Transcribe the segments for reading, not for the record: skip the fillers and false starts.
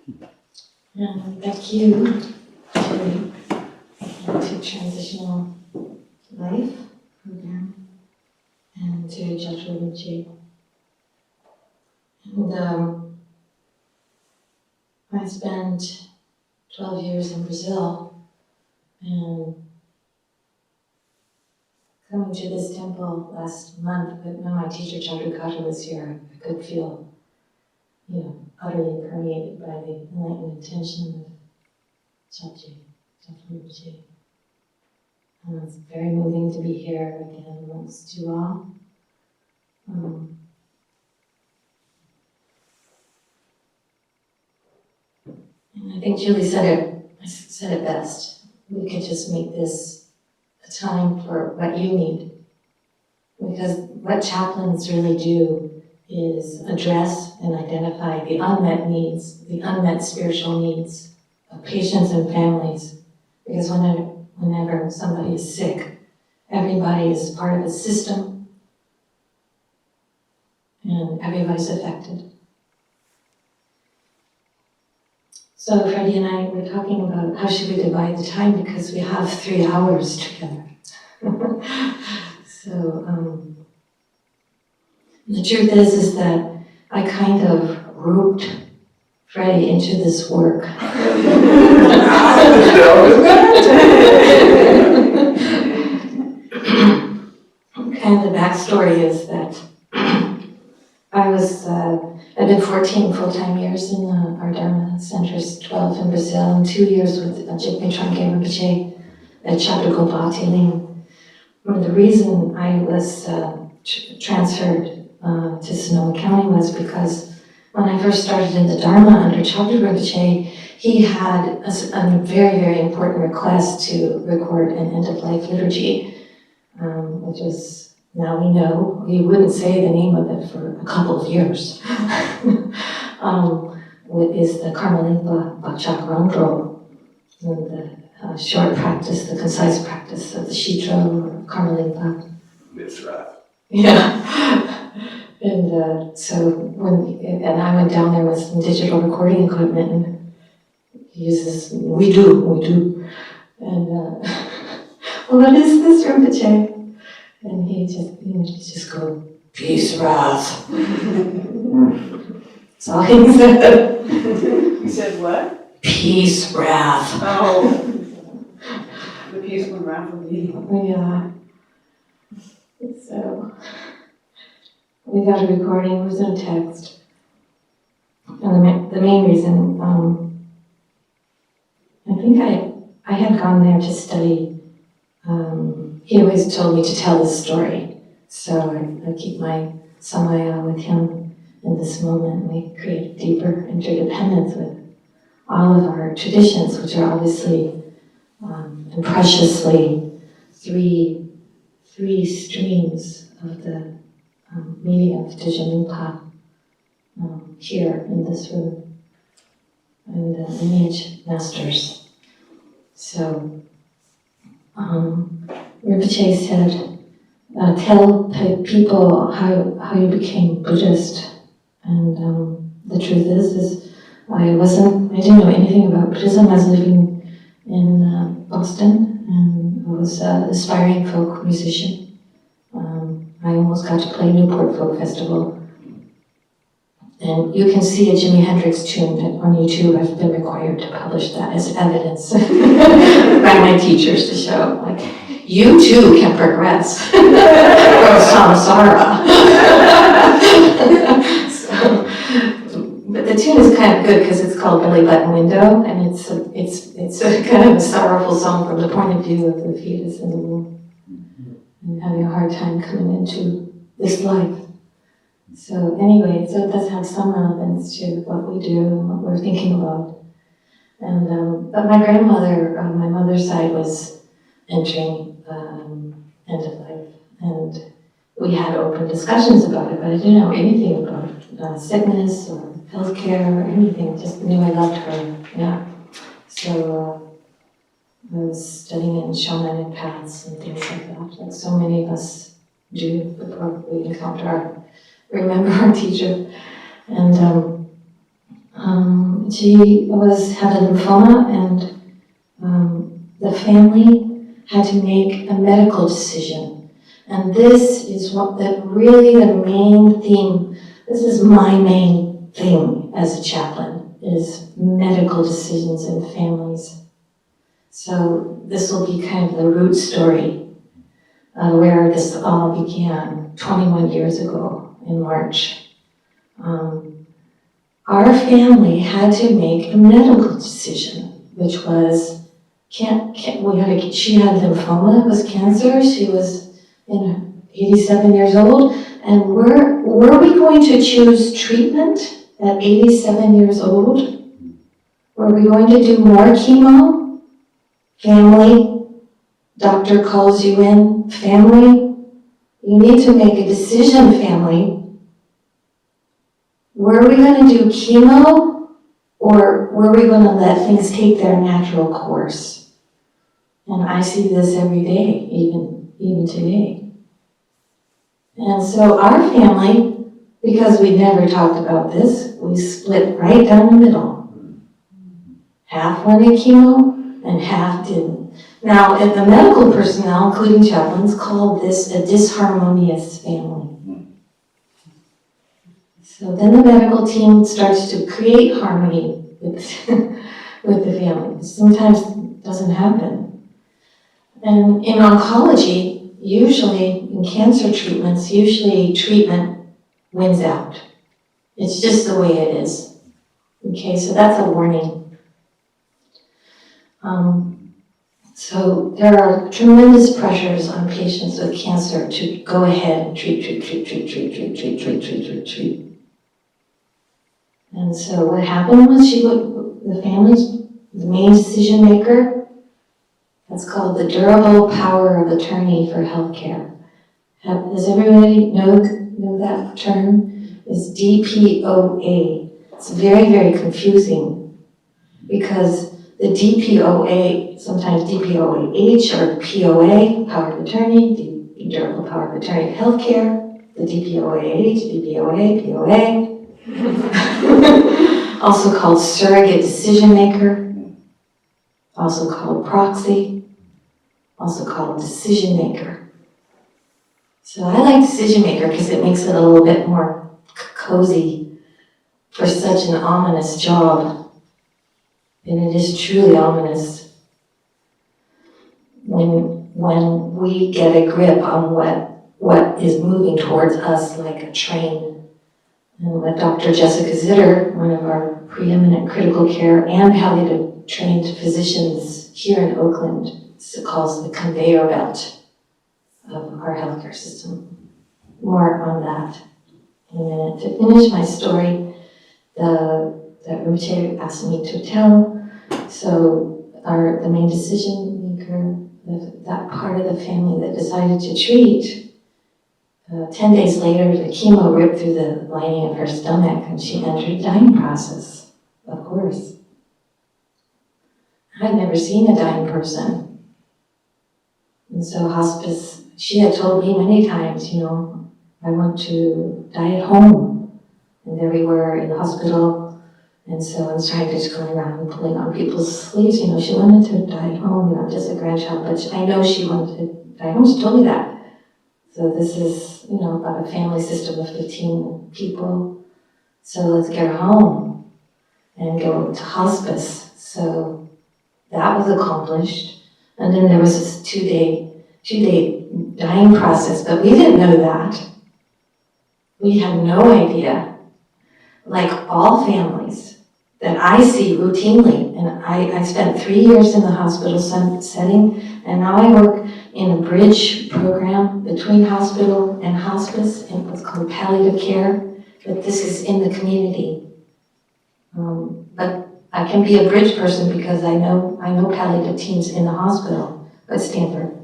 And thank you to Transitional Life program and to Chaplain. And I spent 12 years in Brazil, and coming to this temple last month, but when my teacher Frederico was here, I could feel, utterly permeated by the enlightened intention of Chaplain. And it's very moving to be here again amongst you all. And I think Julie said it best. We could just make this a time for what you need. Because what chaplains really do is address and identify the unmet needs, the unmet spiritual needs of patients and families. Because whenever somebody is sick, everybody is part of a system and everybody's affected. So Freddie and I were talking about how should we divide the time because we have 3 hours together. So the truth is that I kind of roped Freddie into this work. And the backstory is that I've been 14 full-time years in our Dharma centers, 12 in Brazil, and 2 years with Trancoso at Chaplain. And the reason I was transferred to Sonoma County was because when I first started in the Dharma under Chaplain, he had a very, very important request to record an end-of-life liturgy, which was, now we know, he wouldn't say the name of it for a couple of years. Is the Karmalimpa Bachakranro, the short practice, the concise practice of the Shitro or Karmalimpa. Mitzvah. Yeah. And so and I went down there with some digital recording equipment and he uses, we do. And, well, what is this, Rinpoche? And he just go, peace, wrath. That's all he said. He said what? Peace, wrath. Oh. The peaceful wrath of me. Yeah. So, we got a recording, there was no text. And the main reason, I think I had gone there to study. He always told me to tell this story. So I keep my samaya with him in this moment. We create deeper interdependence with all of our traditions, which are obviously and preciously three streams of the meaning of Tejamimpa here in this room, and the lineage masters. So, Rinpoche said, tell people how you became Buddhist. And the truth is I didn't know anything about Buddhism. I was living in Boston, and I was an aspiring folk musician. I almost got to play Newport Folk Festival. And you can see a Jimi Hendrix tune on YouTube. I've been required to publish that as evidence by my teachers to show, like, you too can progress from samsara. But the tune is kind of good because it's called Belly Button Window, and it's a kind of a sorrowful song from the point of view of the fetus in the womb and having a hard time coming into this life. So anyway, so it does have some relevance to what we do and what we're thinking about. And but my grandmother, my mother's side, was entering end of life, and we had open discussions about it, but I didn't know anything about sickness or healthcare or anything. Just knew I loved her. Yeah. So I was studying in shamanic paths and things like that, like so many of us do before we encounter remember our teacher. And She had a lymphoma, and the family had to make a medical decision. And this is really the main theme. This is my main thing as a chaplain, is medical decisions in families. So this will be kind of the root story of where this all began 21 years ago in March. Our family had to make a medical decision, which was, she had lymphoma, it was cancer, she was 87 years old, and were we going to choose treatment at 87 years old? Were we going to do more chemo? Family, doctor calls you in, family, you need to make a decision, family. Were we going to do chemo, or were we going to let things take their natural course? And I see this every day, even today. And so our family, because we never talked about this, we split right down the middle. Half wanted chemo, and half didn't. Now, the medical personnel, including chaplains, called this a disharmonious family. So then the medical team starts to create harmony with the family. Sometimes it doesn't happen. And in oncology, usually in cancer treatments, treatment wins out. It's just the way it is. Okay, so that's a warning. So there are tremendous pressures on patients with cancer to go ahead and treat. And so what happened was the main decision maker, that's called the durable power of attorney for healthcare. Does everybody know that term? It's DPOA. It's very, very confusing because the DPOA, sometimes DPOAH or POA, power of attorney, the durable power of attorney of healthcare, the DPOAH, DPOA, POA. Also called surrogate decision maker, also called proxy, also called decision maker. So I like decision maker because it makes it a little bit more cozy for such an ominous job. And it is truly ominous when we get a grip on what is moving towards us like a train. And what Dr. Jessica Zitter, one of our preeminent critical care and palliative trained physicians here in Oakland, calls the conveyor belt of our healthcare system. More on that in a minute. To finish my story, that Rinpoche asked me to tell, so the main decision maker, that part of the family that decided to treat, 10 days later, the chemo ripped through the lining of her stomach and she entered the dying process, of course. I'd never seen a dying person. And so hospice, she had told me many times, I want to die at home. And there we were in the hospital, and so I was trying to just go around and pulling on people's sleeves, she wanted to die at home, just a grandchild, but I know she wanted to die at home, she told me that. So this is, about a family system of 15 people. So let's get her home and go to hospice. So that was accomplished. And then there was this two-day dying process, but we didn't know that. We had no idea. Like all families that I see routinely, and I spent 3 years in the hospital setting, and now I work in a bridge program between hospital and hospice in what's called palliative care, but this is in the community. But I can be a bridge person because I know palliative teams in the hospital at Stanford.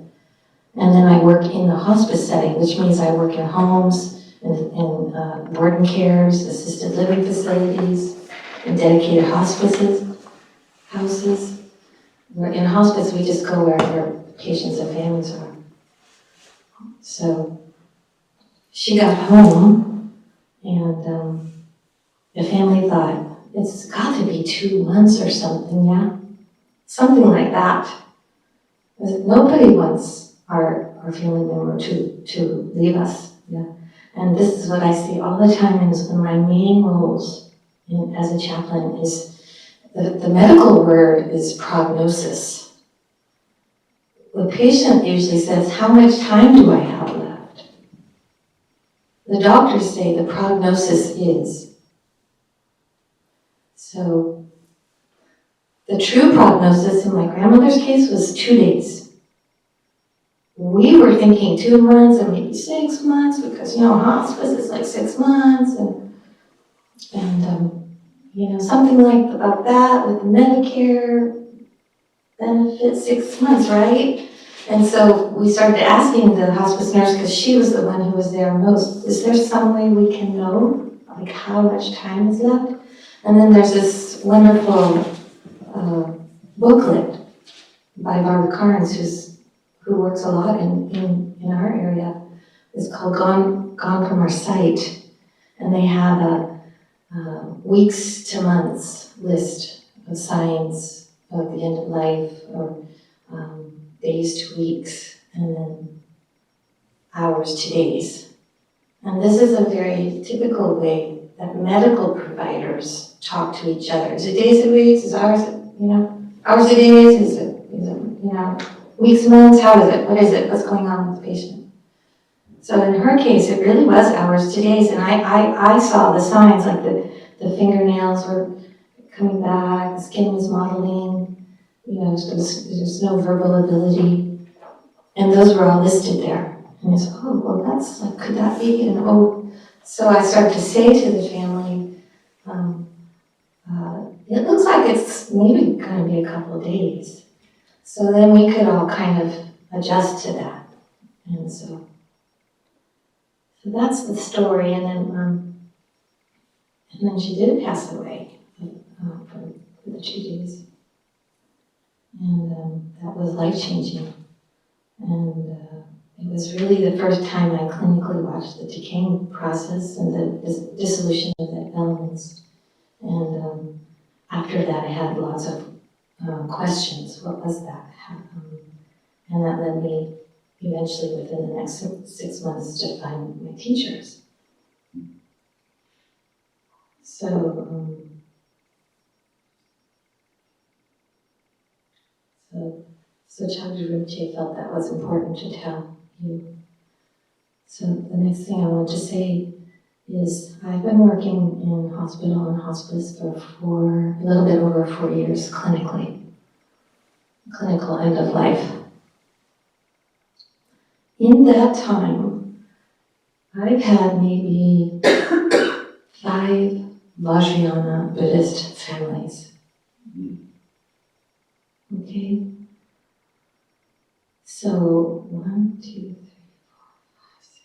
And then I work in the hospice setting, which means I work in homes, in board and cares, assisted living facilities, and dedicated houses. In hospice, we just go wherever patients and families are. So she got home, and the family thought, it's got to be 2 months or something, yeah? Something like that. Nobody wants our family member to leave us, yeah? And this is what I see all the time is one of my main roles as a chaplain is the medical word is prognosis. The patient usually says, how much time do I have left? The doctors say the prognosis is. So the true prognosis in my grandmother's case was 2 days. We were thinking 2 months and maybe 6 months because, hospice is like 6 months and something like about that with Medicare benefits, 6 months, right? And so we started asking the hospice nurse, because she was the one who was there most, is there some way we can know, like how much time is left? And then there's this wonderful booklet by Barbara Carnes, who works a lot in our area. It's called Gone From Our Sight. And they have a weeks to months list of signs of the end of life, or days to weeks, and then hours to days. And this is a very typical way that medical providers talk to each other. Is it days to weeks? Is hours, hours to days? Is it, weeks, months? How is it? What is it? What's going on with the patient? So in her case, it really was hours to days, and I saw the signs, like the fingernails were coming back, the skin was modeling, there's no verbal ability, and those were all listed there. And I said, oh, well, that's like, could that be? And so I started to say to the family, it looks like it's maybe going to be a couple of days. So then we could all kind of adjust to that. And so that's the story. And then she did pass away for the 2 days. And that was life-changing. And it was really the first time I clinically watched the decaying process and the dissolution of the elements. And after that, I had lots of questions. What was that? And that led me eventually within the next 6 months to find my teachers. So Chandra Rinpoche felt that was important to tell you. So the next thing I want to say is I've been working in hospital and hospice for a little bit over 4 years clinically. Clinical end of life. In that time, I've had maybe 5 Vajrayana Buddhist families. Okay? So 1, 2, 3, 4, 5, 6.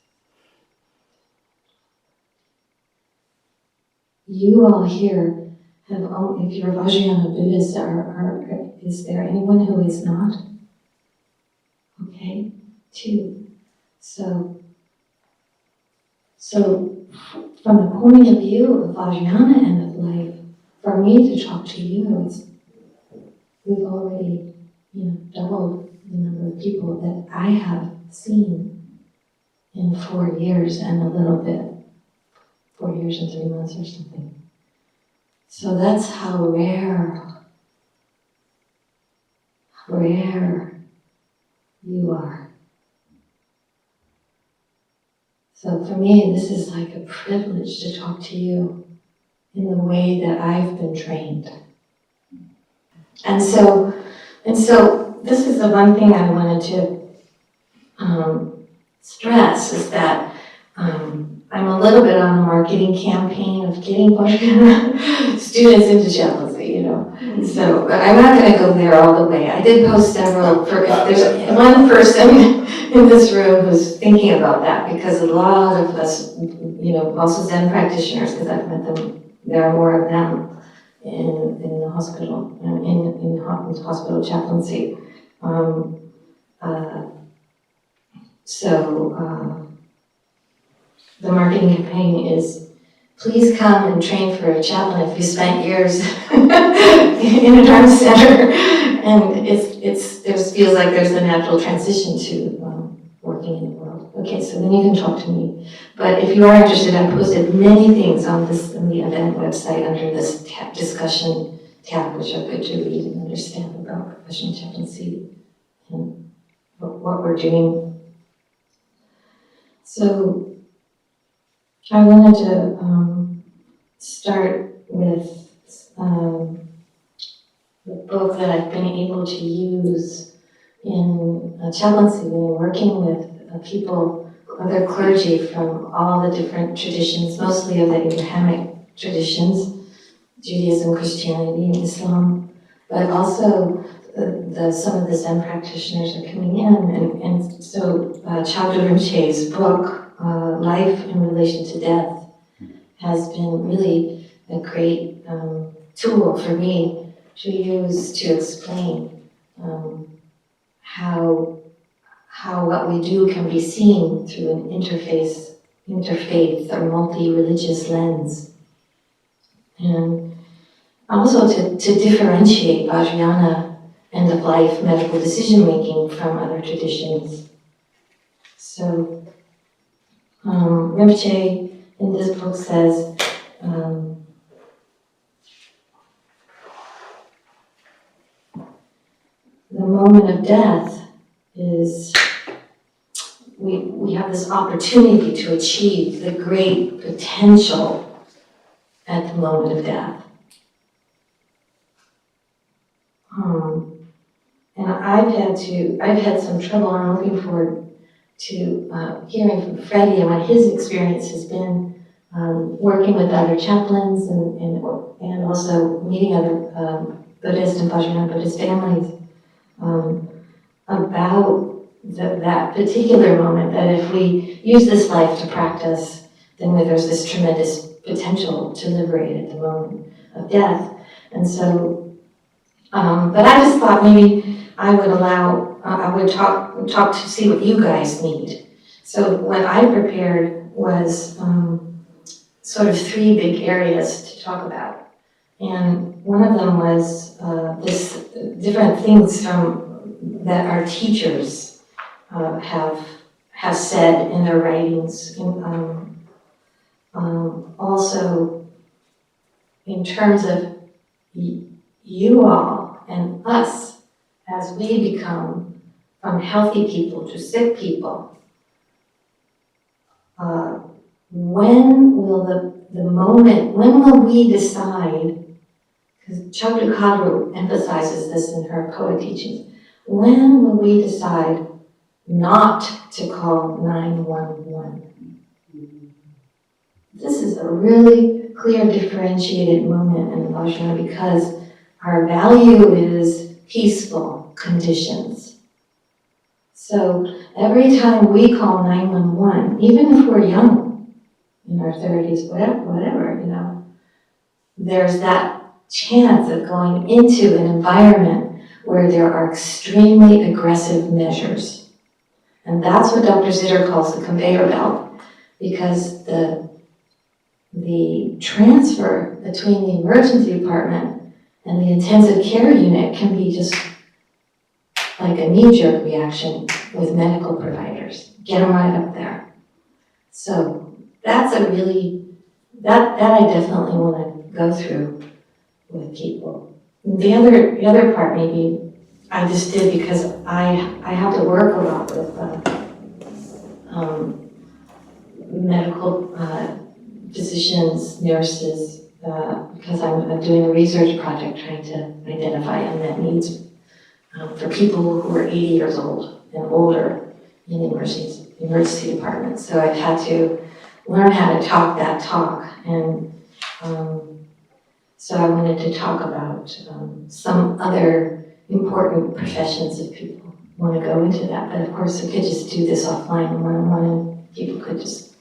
You all here have, if you're Vajrayana Buddhist, is there anyone who is not? Okay, 2. So from the point of view of Vajrayana end of life, for me to talk to you, we've already, doubled the number of people that I have seen in 4 years and a little bit, 4 years and 3 months or something. So that's how rare you are. So for me, this is like a privilege to talk to you in the way that I've been trained. And so this is the one thing I wanted to stress, is that I'm a little bit on a marketing campaign of getting students into chaplaincy, So, but I'm not going to go there all the way. I did post several, if there's one person in this room who's thinking about that, because a lot of us, also Zen practitioners, because I've met them, there are more of them in the hospital, in hospital chaplaincy. So the marketing campaign is please come and train for a chaplain if you spent years in a Dharma center. And it feels like there's a natural transition to working in the world. Okay, so then you can talk to me. But if you are interested, I posted many things on the event website under this discussion tab, which are good to read and understand about professional chaplaincy and what we're doing. So I wanted to start with the book that I've been able to use in chaplaincy when working with people, other clergy from all the different traditions, mostly of the Abrahamic traditions, Judaism, Christianity, and Islam, but also some of the Zen practitioners are coming in, and so Chagdu Rinpoche's book, Life in Relation to Death, has been really a great tool for me to use to explain how what we do can be seen through an interfaith or multi-religious lens. And also to differentiate Vajrayana end-of-life medical decision-making from other traditions. So Rinpoche in this book says, the moment of death is, we have this opportunity to achieve the great potential at the moment of death. And I've had some trouble. I'm looking forward to hearing from Freddie and what his experience has been working with other chaplains and also meeting other Buddhist and Vajrayana Buddhist families about that particular moment, that if we use this life to practice, then there's this tremendous potential to liberate at the moment of death. And so, but I just thought maybe I would talk to see what you guys need. So what I prepared was sort of 3 big areas to talk about. And one of them was this different things that our teachers have said in their writings. Also, in terms of you all and us, as we become from healthy people to sick people, when will we decide, because Chagdu Kadru emphasizes this in her Koa teachings, when will we decide not to call 911? This is a really clear, differentiated moment in Vajrayana because our value is peaceful conditions. So every time we call 911, even if we're young, in our 30s, whatever, there's that chance of going into an environment where there are extremely aggressive measures. And that's what Dr. Zitter calls the conveyor belt, because the transfer between the emergency department and the intensive care unit can be just like a knee-jerk reaction with medical providers. Get them right up there. So that's that I definitely want to go through with people. The other part maybe I just did because I have to work a lot with medical physicians, nurses, because I'm doing a research project trying to identify unmet needs for people who are 80 years old and older in emergency departments. So I've had to learn how to talk that talk, and so I wanted to talk about some other important professions if people want to go into that. But of course, we could just do this offline, one-on-one, and people could just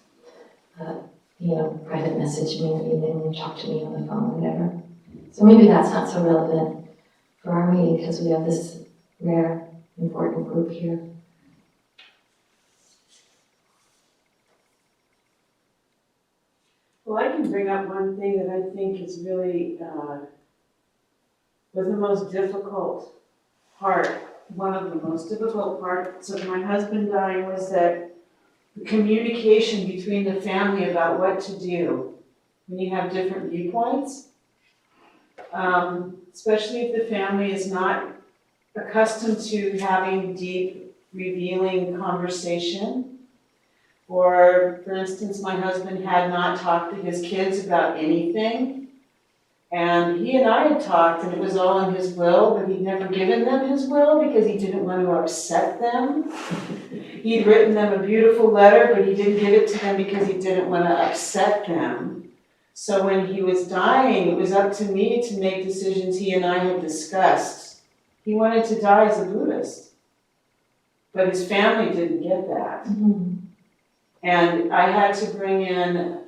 private message me or email me, talk to me on the phone, whatever. So maybe that's not so relevant for our meeting because we have this rare, important group here. Well, I can bring up one thing that I think is really, was the most difficult part. One of the most difficult parts of my husband dying was that the communication between the family about what to do when you have different viewpoints, especially if the family is not accustomed to having deep, revealing conversation. Or, for instance, my husband had not talked to his kids about anything. And he and I had talked, and it was all in his will, but he'd never given them his will because he didn't want to upset them. He'd written them a beautiful letter, but he didn't give it to them because he didn't want to upset them. So when he was dying, it was up to me to make decisions he and I had discussed. He wanted to die as a Buddhist, but his family didn't get that. Mm-hmm. And I had to bring in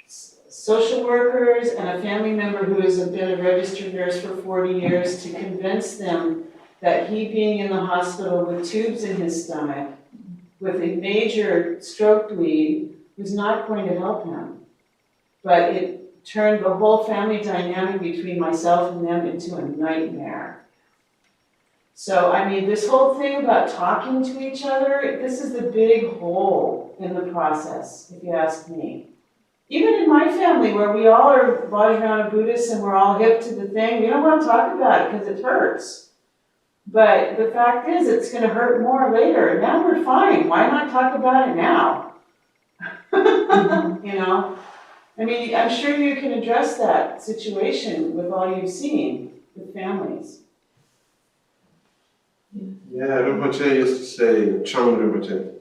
social workers and a family member who has been a registered nurse for 40 years to convince them that he being in the hospital with tubes in his stomach, with a major stroke bleed, was not going to help him. But it turned the whole family dynamic between myself and them into a nightmare. So, I mean, this whole thing about talking to each other, this is the big hole in the process, if you ask me. Even in my family, where we all are Vajrayana Buddhists and we're all hip to the thing, we don't want to talk about it because it hurts. But the fact is, it's going to hurt more later. And now we're fine. Why not talk about it now? You know? I mean, I'm sure you can address that situation with all you've seen with families. Yeah, Rinpoche used to say, Chang Rinpoche,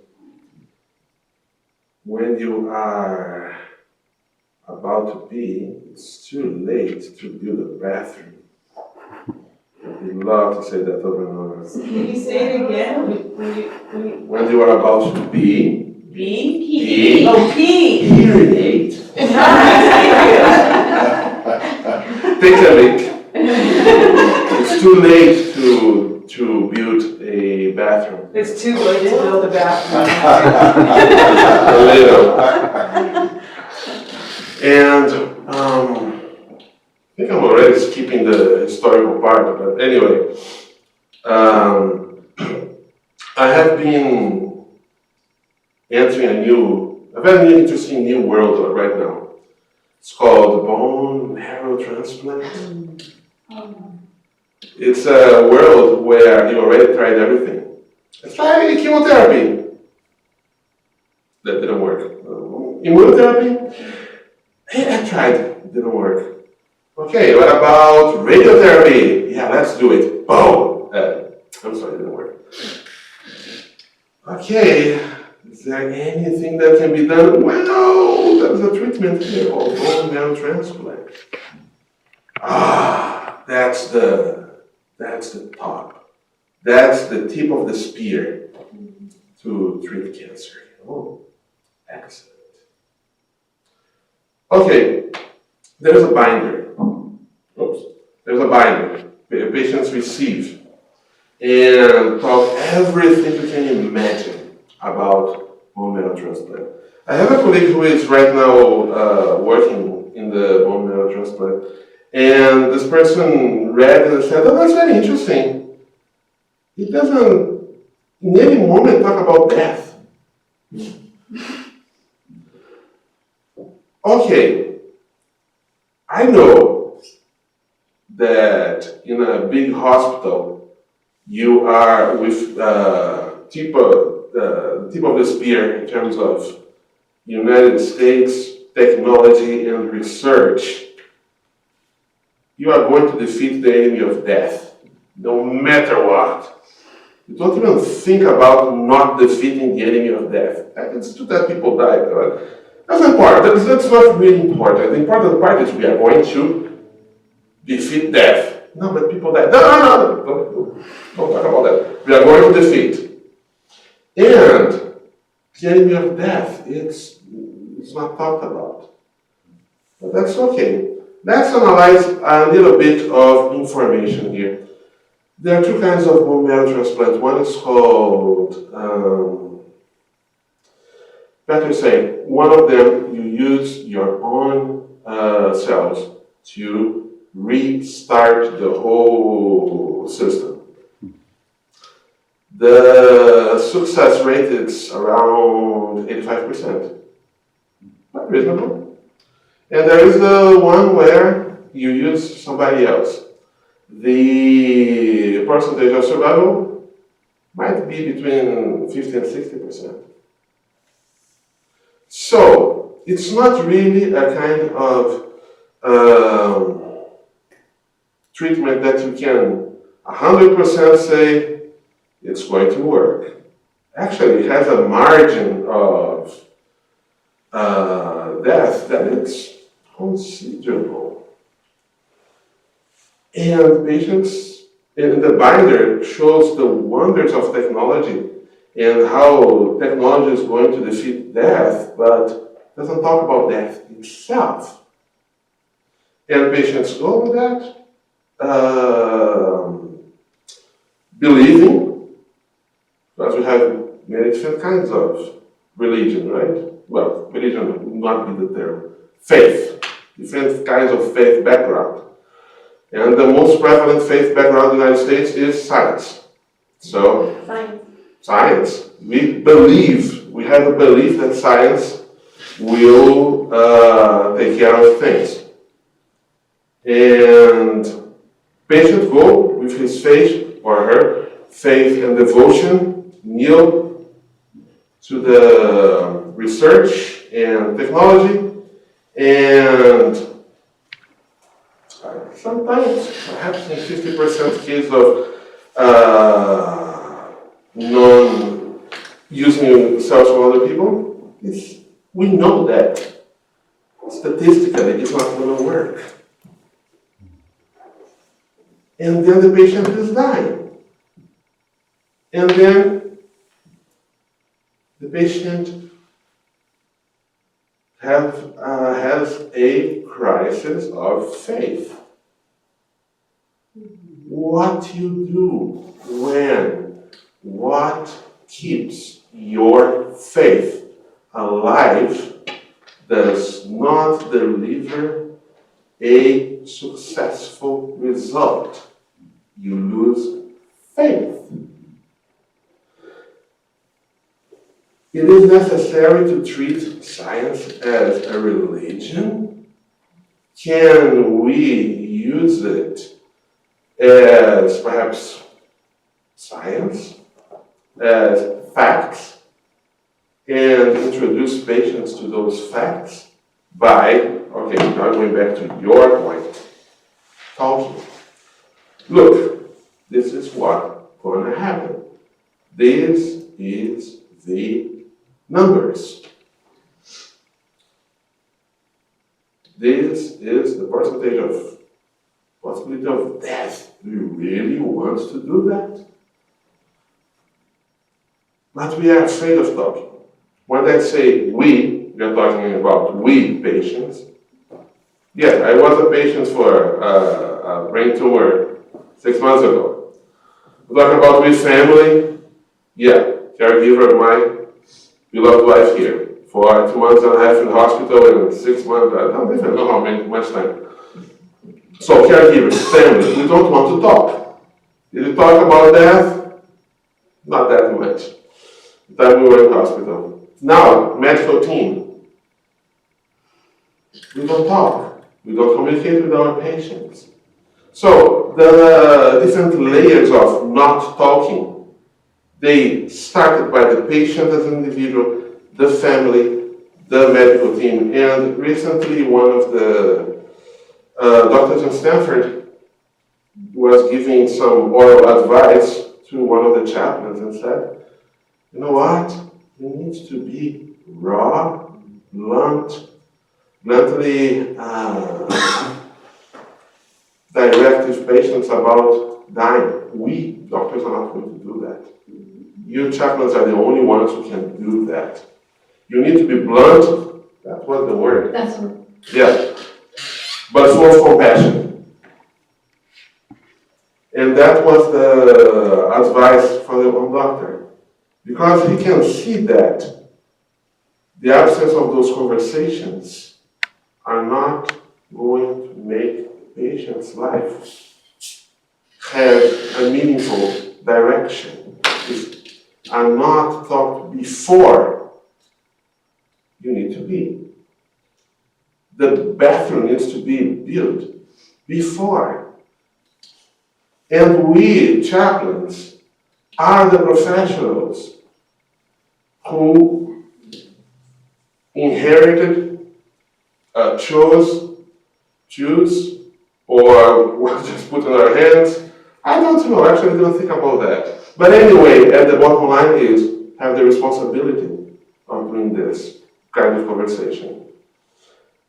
when you are about to pee, it's too late to build a bathroom. We love to say that over and over. Can you say it again? When you are about to pee, Pee? Oh, pee! urinate. Take a leak. It's too late to build a bathroom. It's too late to build a bathroom. A little. And I think I'm already skipping the historical part, but anyway, I have been entering a very interesting new world right now. It's called bone marrow transplant. It's a world where you already tried everything. Let's try chemotherapy. That didn't work. Immunotherapy? I tried. It didn't work. Okay, what about radiotherapy? Yeah, let's do it. Boom! I'm sorry, it didn't work. Okay, is there anything that can be done? Well, there's a treatment here called bone marrow transplant. That's the top. That's the tip of the spear to treat cancer. Oh, excellent. Okay, there's a binder. Oops. There's a binder patients receive and talk everything you can imagine about bone marrow transplant. I have a colleague who is right now working in the bone marrow transplant, and this person read and said, "Oh, that's very interesting. It doesn't in any moment talk about death." Okay, I know that in a big hospital you are with tip of the spear in terms of United States technology and research. You are going to defeat the enemy of death, no matter what. You don't even think about not defeating the enemy of death. It's too that people die. That's not important. That's not really important. The important part is we are going to defeat death. No, but people die. No. Don't talk about that. We are going to defeat. And the enemy of death, it's not talked about. But that's okay. Let's analyze a little bit of information here. There are two kinds of bone marrow transplant. One is called better say, one of them, you use your own cells to restart the whole system. The success rate is around 85%. Quite reasonable. And there is the one where you use somebody else. The percentage of survival might be between 50 and 60%. So, it's not really a kind of treatment that you can 100% say it's going to work. Actually, it has a margin of death that it's considerable. And patients, in the binder shows the wonders of technology and how technology is going to defeat death, but doesn't talk about death itself. And patients go with that, believing, because we have many different kinds of religion, right? Well, religion would not be the term. Faith, different kinds of faith background. And the most prevalent faith background in the United States is science. So, science. We believe, we have a belief that science will take care of things. And patient go with his faith or her faith and devotion, kneel to the research and technology, and sometimes, perhaps in 50% case of non-using cells from other people, we know that statistically it's not going to work. And then the patient is dying. And then the patient has a crisis of faith. What you do when what keeps your faith alive does not deliver a successful result. You lose faith. It is necessary to treat science as a religion. Can we use it as perhaps science, as facts, and introduce patients to those facts by, okay, now going back to your point, talking. Look, this is what's going to happen. This is the numbers. This is the percentage of possibility of death. Do you really want to do that? But we are afraid of talking. When I say we are talking about we patients. Yeah, I was a patient for a brain tumor 6 months ago. We talk about we family. Yeah, caregiver of my beloved wife here. For 2 months and a half in the hospital and 6 months, I don't even know how much time. So caregivers, family, we don't want to talk. Did we talk about death? Not that much. The time we were in hospital. Now, medical team. We don't talk. We don't communicate with our patients. So the different layers of not talking, they started by the patient as an individual, the family, the medical team, and recently one of the doctors in Stanford was giving some oral advice to one of the chaplains and said, you know what, you need to be raw, bluntly direct with patients about dying. We, doctors, are not going to do that. You chaplains are the only ones who can do that. You need to be blunt, that was the word. That's what. Yeah, but full of compassion. And that was the advice from the one doctor. Because he can see that the absence of those conversations are not going to make the patient's life have a meaningful direction. Are not thought before you need to be. The bathroom needs to be built before. And we, chaplains, are the professionals who inherited, choose, or just put in our hands. I don't know, actually I don't think about that. But anyway, at the bottom line is, have the responsibility of doing this kind of conversation.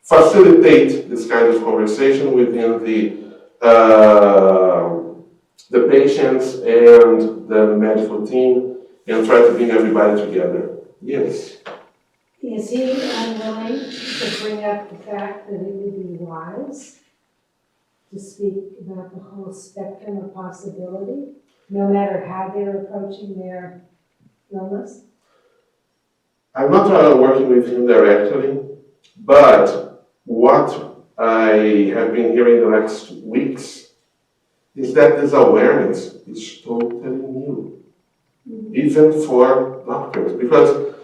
Facilitate this kind of conversation within the patients and the medical team, and try to bring everybody together. Yes. Is he unwilling to bring up the fact that it would be wise to speak about the whole spectrum of possibility, no matter how they're approaching their illness? I'm not working with him directly, but what I have been hearing the next weeks is that this awareness is totally new, even for doctors, because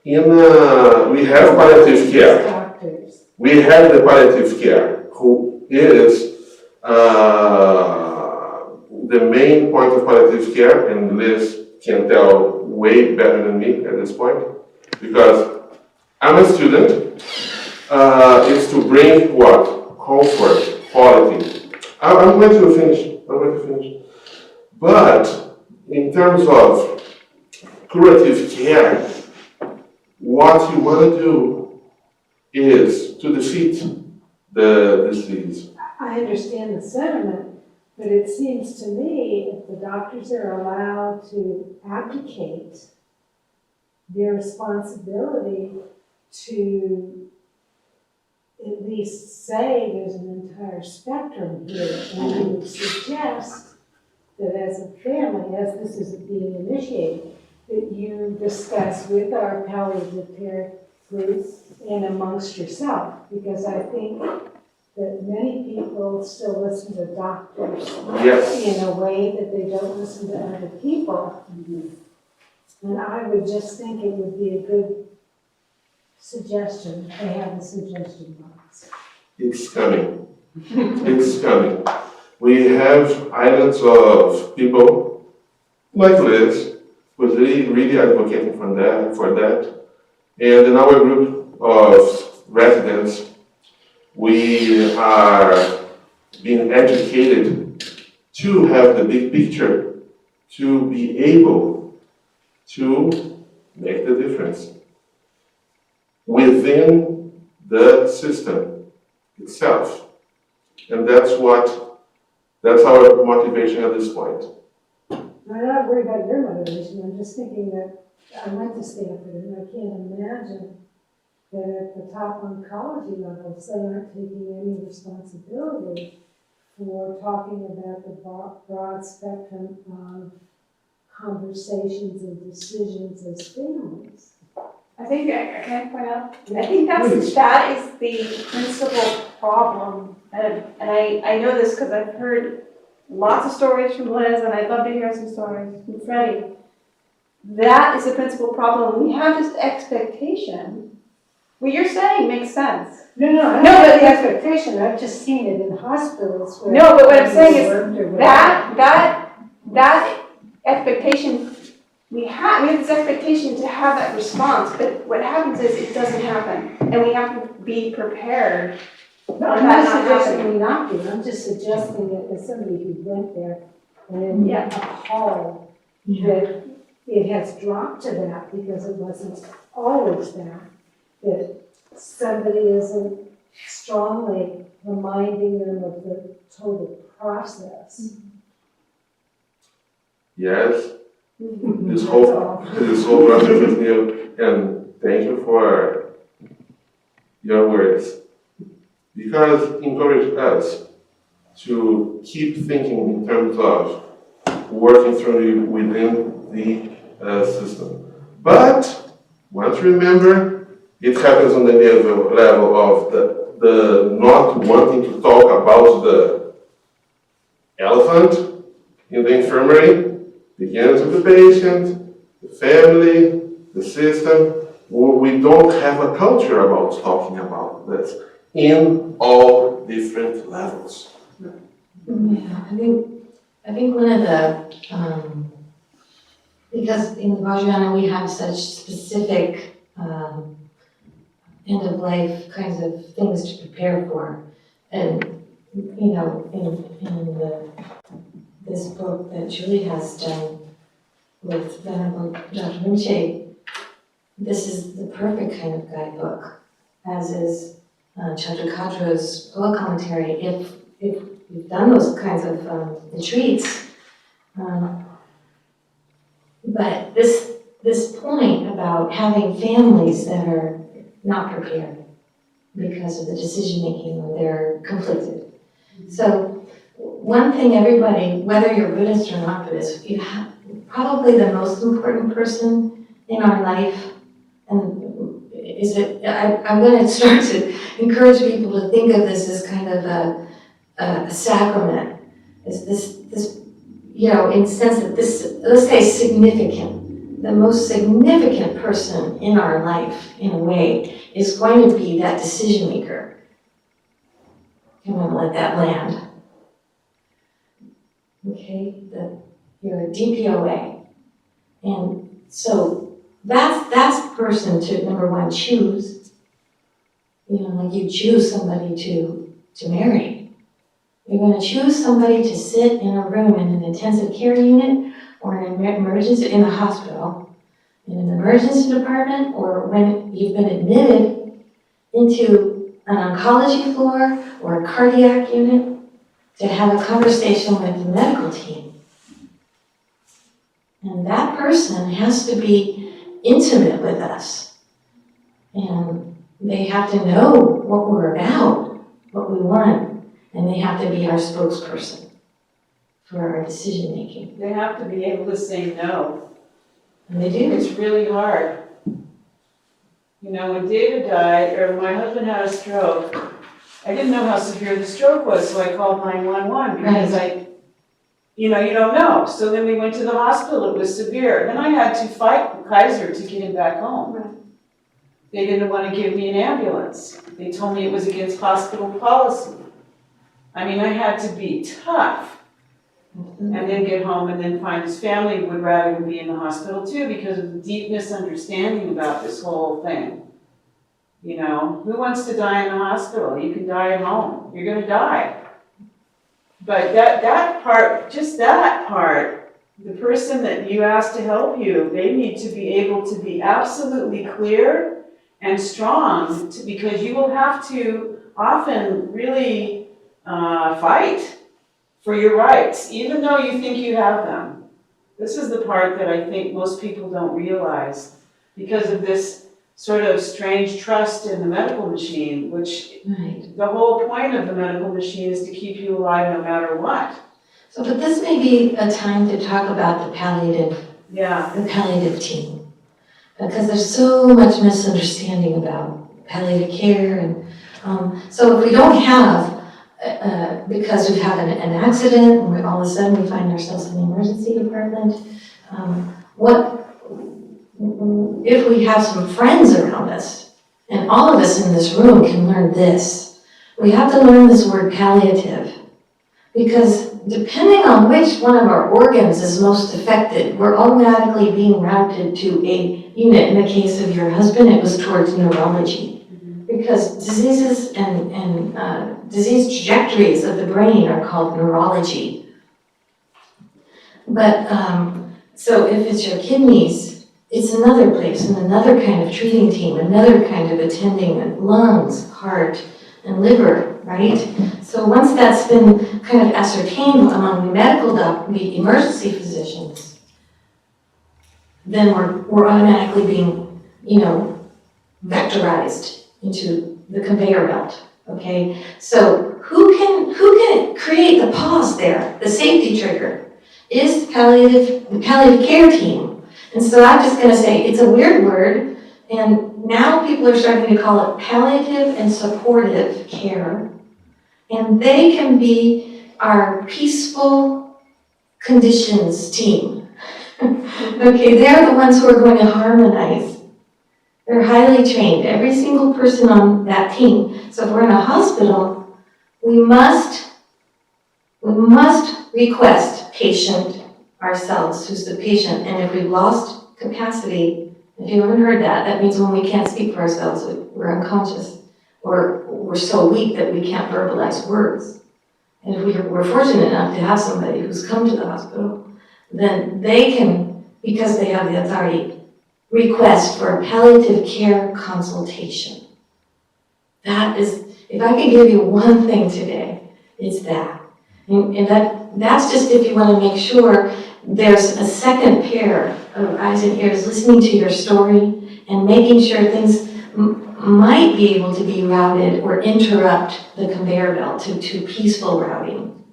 we have palliative care. Doctors. We have the palliative care, who is the main point of palliative care, and Liz can tell way better than me at this point, because I'm a student. It's to bring what? Comfort, quality. I'm going to finish. But in terms of curative care, what you want to do is to defeat the disease. I understand the sentiment, but it seems to me if the doctors are allowed to abdicate their responsibility to at least say there's an entire spectrum here, and I would suggest that as a family, as this is being initiated, that you discuss with our palliative care groups and amongst yourself, because I think that many people still listen to doctors Yes. in a way that they don't listen to other people. And I would just think it would be a good suggestion to have a suggestion box. It's coming. It's coming. We have islands of people like Liz, who's really advocating for that. And in our group of residents, we are being educated to have the big picture, to be able to make the difference within the system itself. And that's our motivation at this point. I'm not worried about your motivation, I'm just thinking that I went to Stanford and I can't imagine that at the top oncology levels, they aren't taking any responsibility for talking about the broad spectrum of conversations and decisions as families. I think, can I point out? I think that is the principal problem. And I know this because I've heard lots of stories from Liz, and I'd love to hear some stories from Freddie. That is the principal problem. We have this expectation. What you're saying makes sense. No, No, but the expectation, I've just seen it in hospitals where. No, but what I'm saying is worked or that expectation, we have this expectation to have that response, but what happens is it doesn't happen, and we have to be prepared. No, I'm not suggesting we not do, I'm just suggesting that as somebody who went there and appalled that it has dropped to that because it wasn't always that somebody isn't strongly reminding them of the total process. Yes, this whole process is new, and thank you for your words, because it encouraged us to keep thinking in terms of working through within the system. But once remember It happens on the level of the not wanting to talk about the elephant in the infirmary, begins with the patient, the family, the system. We don't have a culture about talking about this in all different levels. Yeah, I think one of the, because in the Vajrayana we have such specific end-of-life kinds of things to prepare for. And, you know, this book that Julie has done with Venerable Dr. Rinpoche, this is the perfect kind of guidebook, as is Chadrakadra's poet commentary. If you've done those kinds of retreats, but this point about having families that are not prepared because of the decision making, or they're conflicted. So one thing everybody, whether you're Buddhist or not Buddhist, you have probably the most important person in our life, and I'm going to start to encourage people to think of this as kind of a sacrament. Is this, you know, in the sense that this, let's say, significant, the most significant person in our life, in a way, is going to be that decision maker. I'm going to let that land. Okay, you're a DPOA. And so that's the person to, number one, choose. You know, like you choose somebody to marry. You're going to choose somebody to sit in a room in an intensive care unit, or in an emergency, in the hospital, in an emergency department, or when you've been admitted into an oncology floor or a cardiac unit, to have a conversation with the medical team. And that person has to be intimate with us. And they have to know what we're about, what we want, and they have to be our spokesperson for our decision making. They have to be able to say no. And they do. It's really hard. You know, when David died, or my husband had a stroke, I didn't know how severe the stroke was, so I called 911 because you know, you don't know. So then we went to the hospital, it was severe. Then I had to fight Kaiser to get him back home. Right. They didn't want to give me an ambulance. They told me it was against hospital policy. I mean, I had to be tough and then get home and then find his family would rather be in the hospital too because of the deep misunderstanding about this whole thing. You know, who wants to die in the hospital? You can die at home. You're going to die. But that part, just that part, the person that you ask to help you, they need to be able to be absolutely clear and strong because you will have to often really fight for your rights, even though you think you have them. This is the part that I think most people don't realize because of this sort of strange trust in the medical machine, which the whole point of the medical machine is to keep you alive no matter what. So, but this may be a time to talk about the palliative team, because there's so much misunderstanding about palliative care, and so if we don't have, because we've had an accident, and all of a sudden we find ourselves in the emergency department, if we have some friends around us, and all of us in this room can learn this, we have to learn this word palliative, because depending on which one of our organs is most affected, we're automatically being routed to a unit. In the case of your husband, it was towards neurology, because diseases and disease trajectories of the brain are called neurology. But, so if it's your kidneys, it's another place and another kind of treating team, another kind of attending, and lungs, heart, and liver, right? So once that's been kind of ascertained among the emergency physicians, then we're automatically being, you know, vectorized into the conveyor belt, okay? So who can create the pause there, the safety trigger, is the palliative care team. And so I'm just going to say, it's a weird word, And now people are starting to call it palliative and supportive care. And they can be our peaceful conditions team. Okay, they're the ones who are going to harmonize. They're highly trained, every single person on that team. So if we're in a hospital, we must request patient ourselves, who's the patient. And if we've lost capacity, if you haven't heard that, that means when we can't speak for ourselves, we're unconscious, or we're so weak that we can't verbalize words. And if we're fortunate enough to have somebody who's come to the hospital, then they can, because they have the authority, request for a palliative care consultation. That is, if I could give you one thing today, it's that. And that's just if you want to make sure there's a second pair of eyes and ears listening to your story and making sure things might be able to be routed or interrupt the conveyor belt to peaceful routing.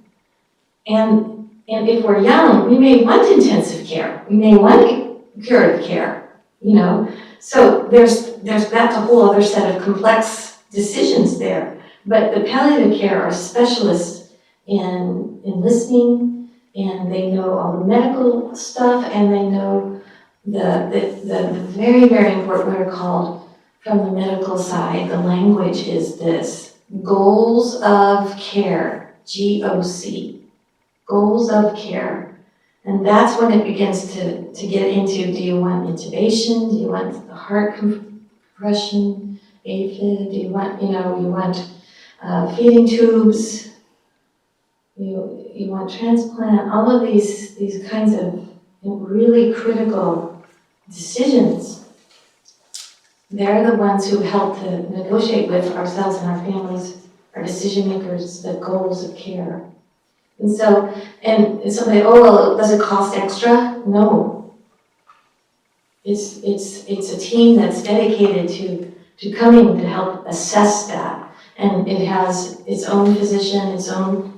And if we're young, we may want intensive care. We may want curative care, you know. So that's a whole other set of complex decisions there. But the palliative care are specialists in listening, and they know all the medical stuff, and they know the very, very important, what are called from the medical side, the language is this: goals of care, GOC, goals of care. And that's when it begins to get into, do you want intubation? Do you want the heart compression, AFib? Do you want, you want feeding tubes? You want transplant? All of these kinds of really critical decisions. They're the ones who help to negotiate with ourselves and our families, our decision makers, the goals of care. And so they, oh, well, does it cost extra? No. It's a team that's dedicated to coming to help assess that. And it has its own physician, its own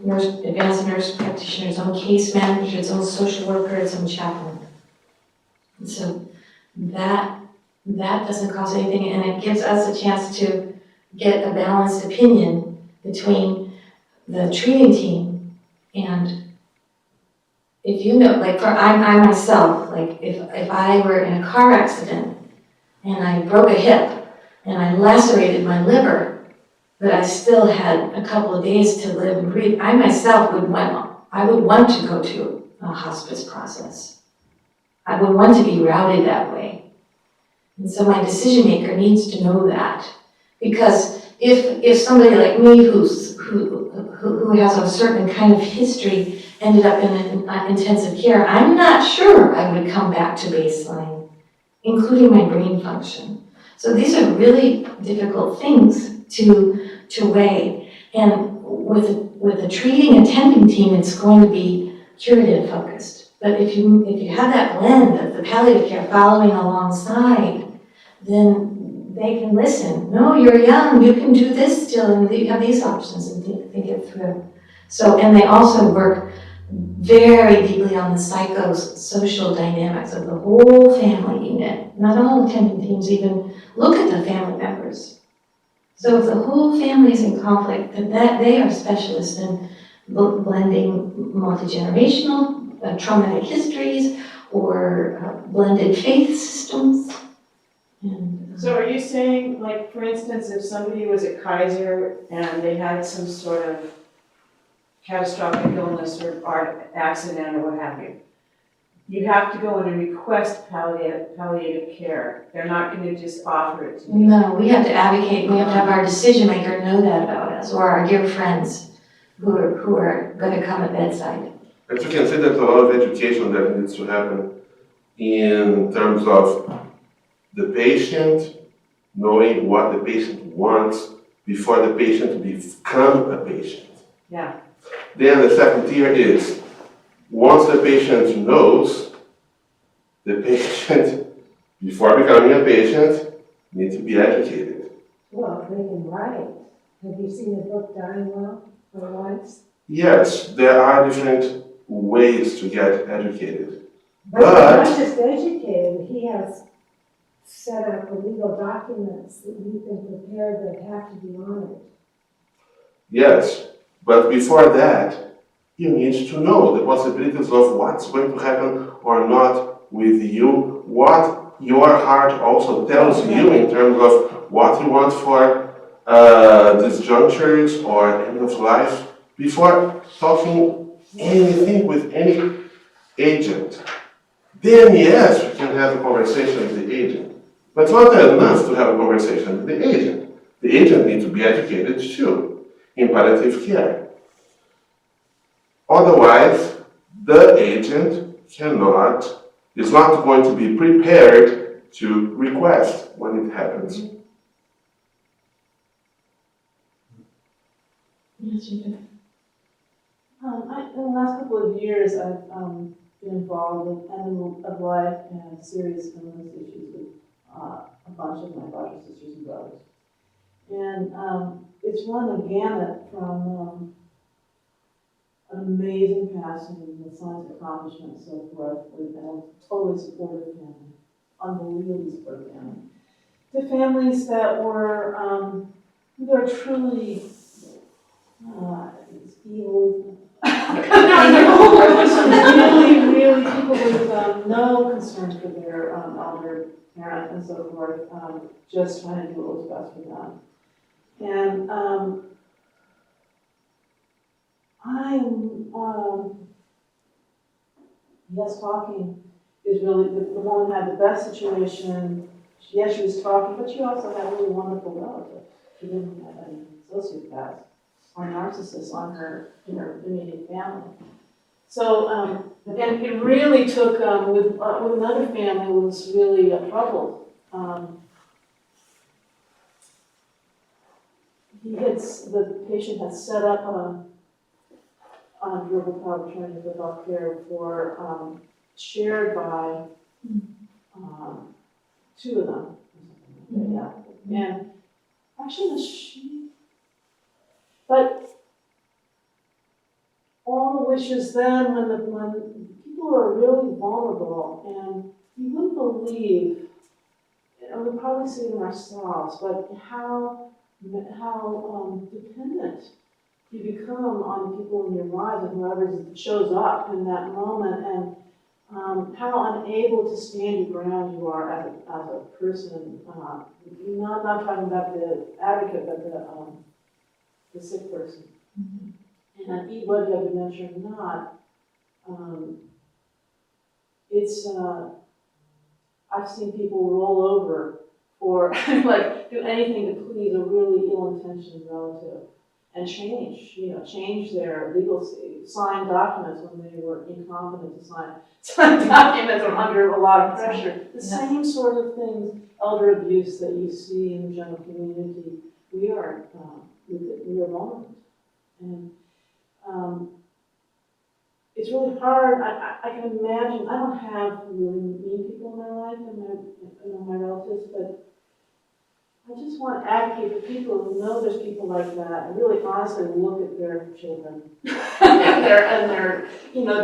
advanced nurse practitioner, its own case manager, its own social worker, its own chaplain. And so that doesn't cost anything, and it gives us a chance to get a balanced opinion between the treating team and, if you know, like I myself, like if I were in a car accident and I broke a hip and I lacerated my liver, but I still had a couple of days to live and breathe, I myself would want to go to a hospice process. I would want to be routed that way. And so my decision maker needs to know that. Because if somebody like me who has a certain kind of history ended up in intensive care, I'm not sure I would come back to baseline, including my brain function. So these are really difficult things to weigh. And with a treating attending team, it's going to be curative focused. But if you have that blend of the palliative care following alongside, then they can listen. No, you're young, you can do this still, and you have these options, and think it through. So, and they also work very deeply on the psychosocial dynamics of the whole family unit. Not all attending teams even look at the family members. So if the whole family is in conflict, then they are specialists in blending multi-generational traumatic histories or blended faith systems. And, So are you saying, like, for instance, if somebody was at Kaiser and they had some sort of catastrophic illness or accident or what have you, you have to go in and request palliative care. They're not going to just offer it to you. no, we have to advocate. We have to have our decision maker know that about us, or our dear friends who are going to come at bedside. But you can say that a lot of education that needs to happen in terms of the patient knowing what the patient wants before the patient becomes a patient. Yeah. Then the second tier is, once the patient knows, the patient, before becoming a patient, needs to be educated. Well, they can write. Have you seen the book Dying Well for Once? Yes, there are different ways to get educated. But he's not just educated, he has set up the legal documents that you can prepare that have to be honored. Yes, but before that, you need to know the possibilities of what's going to happen or not with you, what your heart also tells you in terms of what you want for disjunctures or end of life, before talking anything with any agent. Then yes, we can have a conversation with the agent. But it's not enough to have a conversation with the agent. The agent needs to be educated too in palliative care. Otherwise, the agent is not going to be prepared to request when it happens. Yes, you do. In the last couple of years, I've been involved in end of life and serious illness issues with a bunch of my brothers, sisters, and brothers. And it's run the gamut from an amazing passing with signs of accomplishment and so forth, with a totally supportive family, unbelievably supportive family, to families that were they're truly evil. really, really people with no concern for their elder parent and so forth, just trying to do what was best for them. And yes, talking is really, the woman had the best situation. Yes, she was talking, but she also had really wonderful relatives. She didn't have any sociopaths or narcissists on her, in her immediate family. So, and it really took, with another family was really troubled. The patient had set up a durable power of attorney for health care for, shared by two of them. Yeah. And actually, but all the wishes then, when people are really vulnerable, and you wouldn't believe, and we probably see it in ourselves, but how dependent you become on people in your lives and whoever shows up in that moment, and how unable to stand your ground you are as a person. Not talking about the advocate, but the sick person. Mm-hmm. And whether you have dementia or not, I've seen people roll over or like do anything to please a really ill-intentioned relative and change their legal, sign documents when they were incompetent to sign documents or under a lot of pressure. The same sort of things, elder abuse that you see in the general community, we are vulnerable. And it's really hard. I can imagine, I don't have really mean people in my life and my relatives, but I just want to advocate for people who know there's people like that and really honestly look at their children and their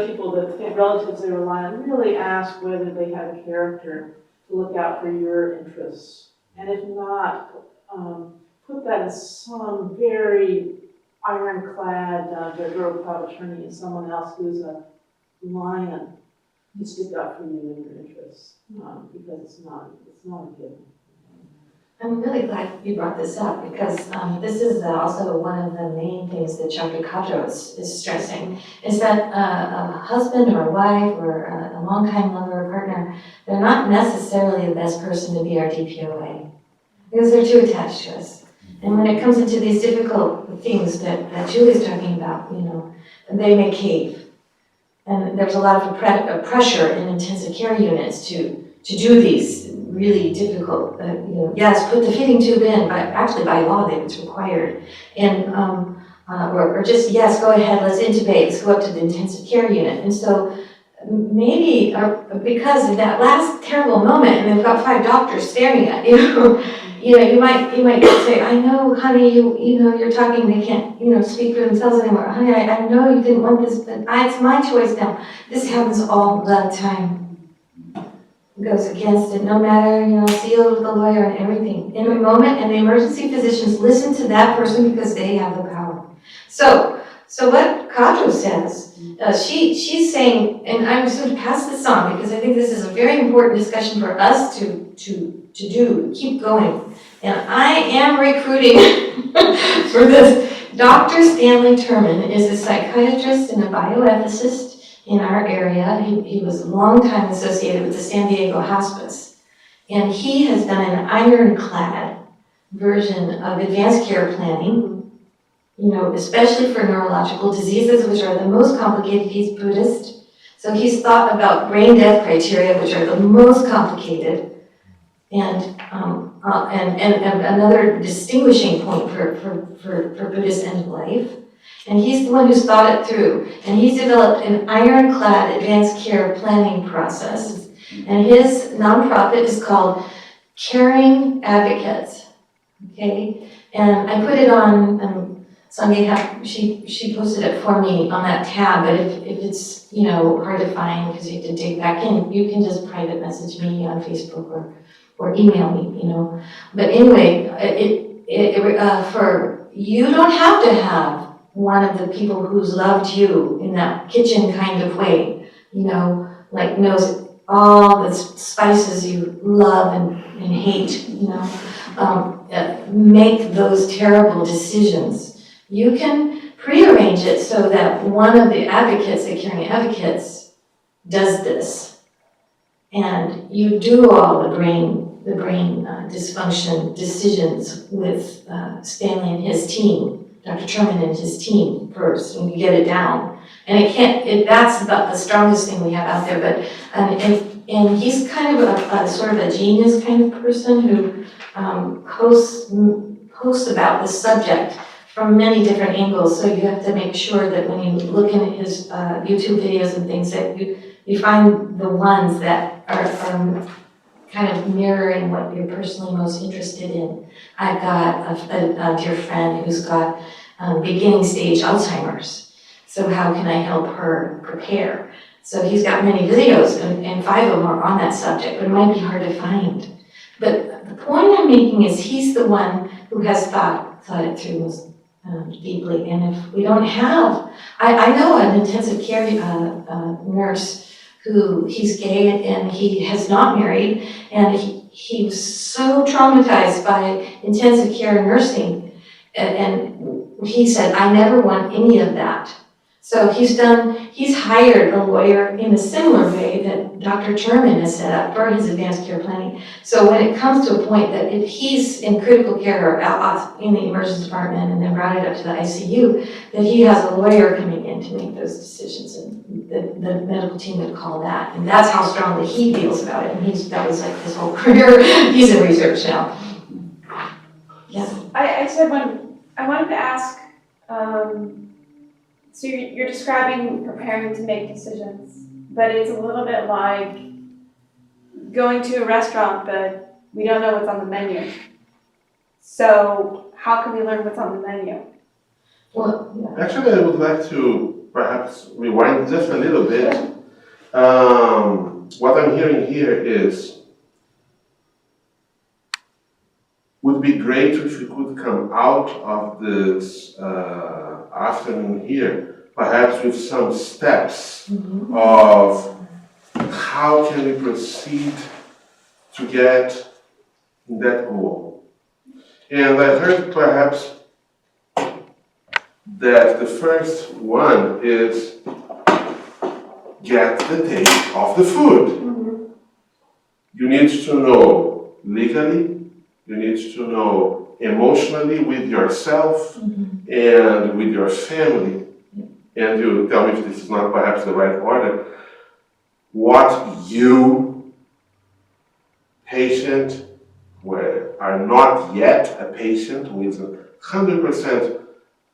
people, the relatives they rely on, really ask whether they have a character to look out for your interests. And if not, put that in some very ironclad durable power of attorney and someone else who's a lion to stick up for you and your interests, because it's not a given. I'm really glad you brought this up because this is also one of the main things that Dr. Cadro is stressing, is that a husband or a wife or a longtime lover or partner, they're not necessarily the best person to be our DPOA because they're too attached to us. And when it comes into these difficult things that Julie's talking about, they may cave. And there's a lot of pressure in intensive care units to do these really difficult, yes, put the feeding tube in, but actually by law it's required. And, or just, yes, go ahead, let's intubate, let's go up to the intensive care unit. And so maybe because of that last terrible moment, and they've got 5 doctors staring at you, you might say, I know, honey, you're talking, they can't, speak for themselves anymore. Honey, I know you didn't want this, but it's my choice now. This happens all the time. goes against it, no matter, sealed with the lawyer and everything. In the moment, and the emergency physicians listen to that person because they have the power. So what Kadro says, she's saying, and I'm just going to pass this on because I think this is a very important discussion for us to keep going. And I am recruiting for this. Dr. Stanley Terman is a psychiatrist and a bioethicist in our area. He was a long time associated with the San Diego Hospice. And he has done an ironclad version of advanced care planning, especially for neurological diseases, which are the most complicated. He's Buddhist. So he's thought about brain death criteria, which are the most complicated. And another distinguishing point for Buddhist end of life. And he's the one who's thought it through. And he's developed an ironclad advanced care planning process. And his nonprofit is called Caring Advocates. Okay? And I put it on, Sange, she posted it for me on that tab, but if it's, hard to find because you have to dig back in, you can just private message me on Facebook or email me, But anyway, for you don't have to have one of the people who's loved you in that kitchen kind of way, like knows all the spices you love and hate, make those terrible decisions. You can prearrange it so that one of the advocates, the caring advocates, does this. And you do all the brain dysfunction decisions with Stanley and his team, Dr. Terman and his team first, and you get it down. And that's about the strongest thing we have out there. But and he's kind of a sort of a genius kind of person who posts about the subject from many different angles. So you have to make sure that when you look at his YouTube videos and things that you find the ones that are kind of mirroring what you're personally most interested in. I've got a dear friend who's got beginning stage Alzheimer's. So how can I help her prepare? So he's got many videos, and 5 of them are on that subject, but it might be hard to find. But the point I'm making is he's the one who has thought it through most deeply. And if we don't have, I know an intensive care nurse who he's gay and he has not married, and he was so traumatized by intensive care nursing, and he said, I never want any of that. So he's hired a lawyer in a similar way that Dr. Terman has set up for his advanced care planning. So when it comes to a point that if he's in critical care or out in the emergency department and then brought it up to the ICU, that he has a lawyer coming in to make those decisions, and the medical team would call that. And that's how strongly he feels about it. And that was like his whole career. He's in research now. Yeah. I said I wanted to ask, so you're describing preparing to make decisions, but it's a little bit like going to a restaurant, but we don't know what's on the menu. So how can we learn what's on the menu? Well, yeah. Actually, I would like to perhaps rewind just a little bit. What I'm hearing here is, would be great if you could come out of this afternoon here, perhaps with some steps of how can we proceed to get that goal. And I heard perhaps that the first one is get the taste of the food. You need to know legally, you need to know emotionally with yourself and with your family. And you tell me if this is not perhaps the right order. What you, patient, who are not yet a patient, who is 100%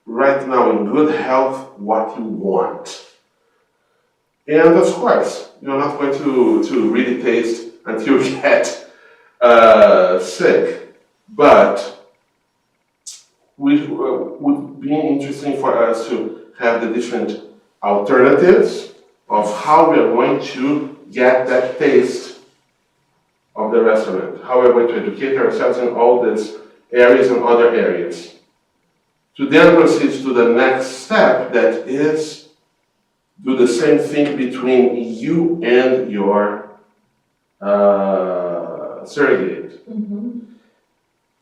right now in good health, what you want. And of course, you're not going to really taste until you get sick. But it would be interesting for us to have the different alternatives of how we are going to get that taste of the restaurant, how we're going to educate ourselves in all these areas and other areas. To then proceed to the next step, that is do the same thing between you and your surrogate.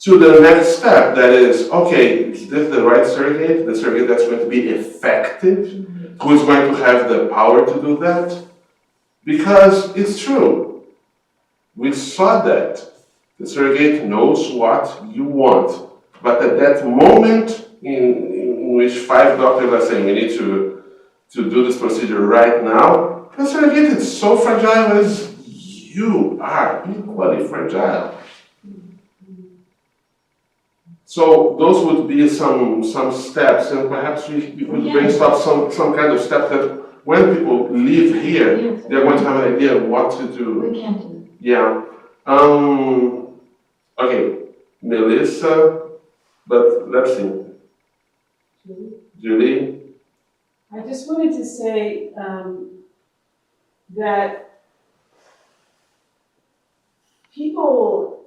To the next step, that is, okay, is this the right surrogate? The surrogate that's going to be effective? Who is going to have the power to do that? Because it's true. We saw that. The surrogate knows what you want. But at that moment in which 5 doctors are saying we need to do this procedure right now, the surrogate is so fragile as you are equally fragile. So those would be some steps, and perhaps we could brainstorm some kind of step that when people leave here, they're going to have an idea of what to do. We can do it. Yeah. Okay, Melissa, but let's see. Julie? I just wanted to say that people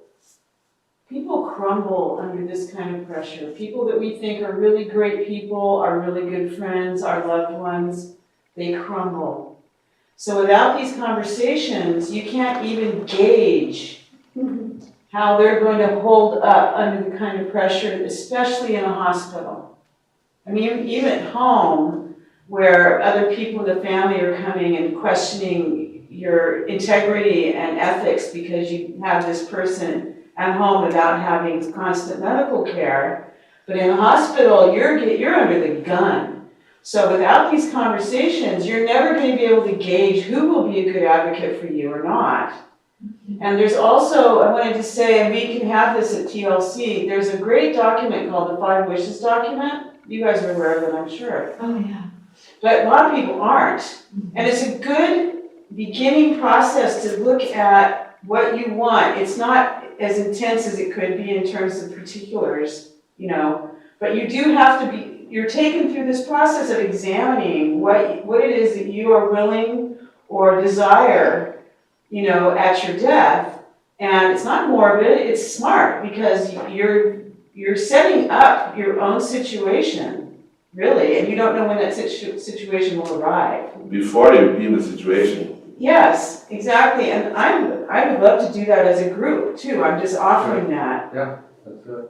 crumble under this kind of pressure. People that we think are really great people, are really good friends, our loved ones, they crumble. So without these conversations, you can't even gauge how they're going to hold up under the kind of pressure, especially in a hospital. I mean, even at home, where other people in the family are coming and questioning your integrity and ethics because you have this person at home without having constant medical care. But in a hospital, you're under the gun. So without these conversations, you're never going to be able to gauge who will be a good advocate for you or not. And there's also, I wanted to say, and we can have this at TLC, there's a great document called the 5 Wishes document. You guys are aware of it, I'm sure. Oh, yeah. But a lot of people aren't. And it's a good beginning process to look at what you want. It's not as intense as it could be in terms of particulars, but you do have to be, you're taken through this process of examining what it is that you are willing or desire, at your death. And it's not morbid, it's smart, because you're setting up your own situation, really, and you don't know when that situation will arrive. Before you be in the situation. Yes, exactly, and I would love to do that as a group too. I'm just offering that. Yeah, that's good.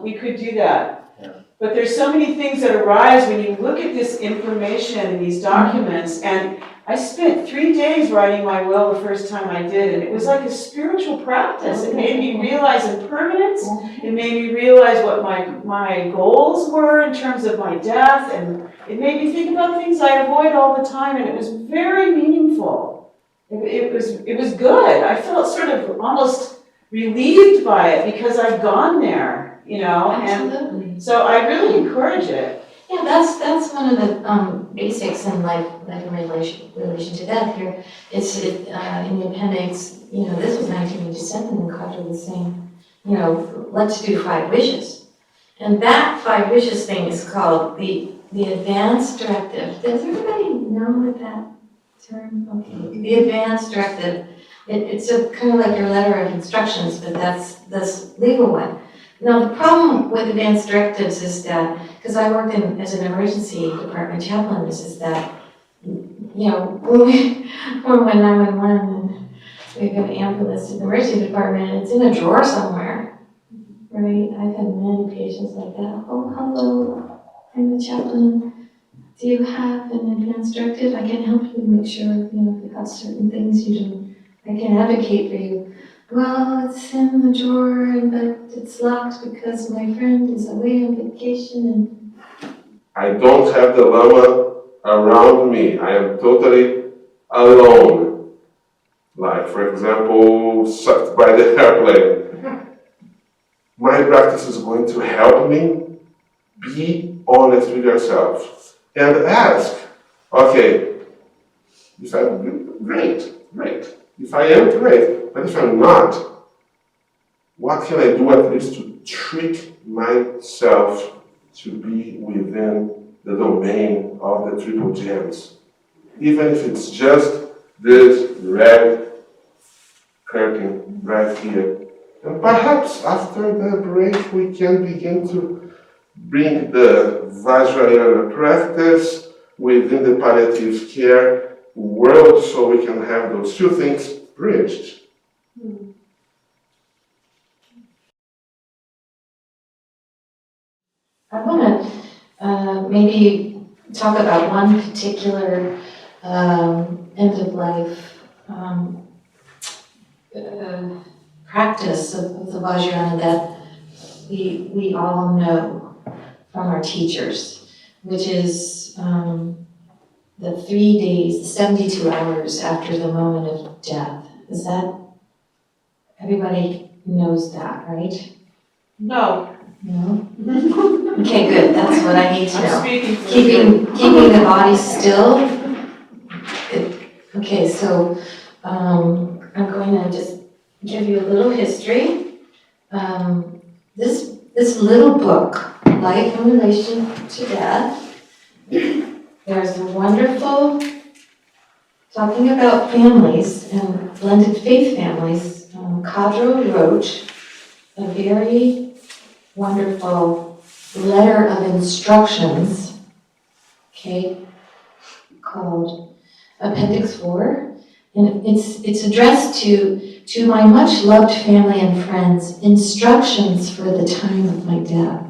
We could do that. Yeah. But there's so many things that arise when you look at this information and these documents, and I spent 3 days writing my will the first time I did, and it was like a spiritual practice. It made me realize impermanence. It made me realize what my goals were in terms of my death, and it made me think about things I avoid all the time, and it was very meaningful. It was good. I felt sort of almost relieved by it because I'd gone there, Absolutely. and so I really encourage it. Yeah, that's one of the basics in life in relation to death here. It's in the appendix, this was 1987, and Carter was saying, let's do 5 wishes. And that 5 wishes thing is called the advance directive. Does everybody know what that term? Okay. The advance directive. It's kind of like your letter of instructions, but that's this legal one. Now, the problem with advance directives is that, because I worked as an emergency department chaplain, is that, when we went 911 and we got an ambulance to the emergency department, it's in a drawer somewhere, right? I've had many patients like that. Oh, hello, I'm the chaplain. Do you have an advance directive? I can help you make sure, if you have certain things you do, I can advocate for you. Well, it's in the drawer, but it's locked because my friend is away on vacation and... I don't have the lama around me. I am totally alone. Like, for example, sucked by the airplane. My practice is going to help me be honest with yourself and ask, okay, if I'm great. If I am, great. But if I'm not, what can I do at least to trick myself to be within the domain of the triple gems? Even if it's just this red curtain right here. And perhaps after the break we can begin to bring the Vajrayana practice within the palliative care world so we can have those two things bridged. I want to maybe talk about one particular end-of-life practice of the Vajrayana that we all know from our teachers, which is the 3 days, 72 hours after the moment of death. Is that, everybody knows that, right? No, No? Okay, good, that's what I need to know. I'm speaking for Keeping the body still. Okay, so I'm going to just give you a little history. This little book, Life in Relation to Death, there's a wonderful, talking about families and blended faith families, Kadro wrote a very wonderful letter of instructions, okay, called Appendix 4, and it's addressed to my much loved family and friends, instructions for the time of my death.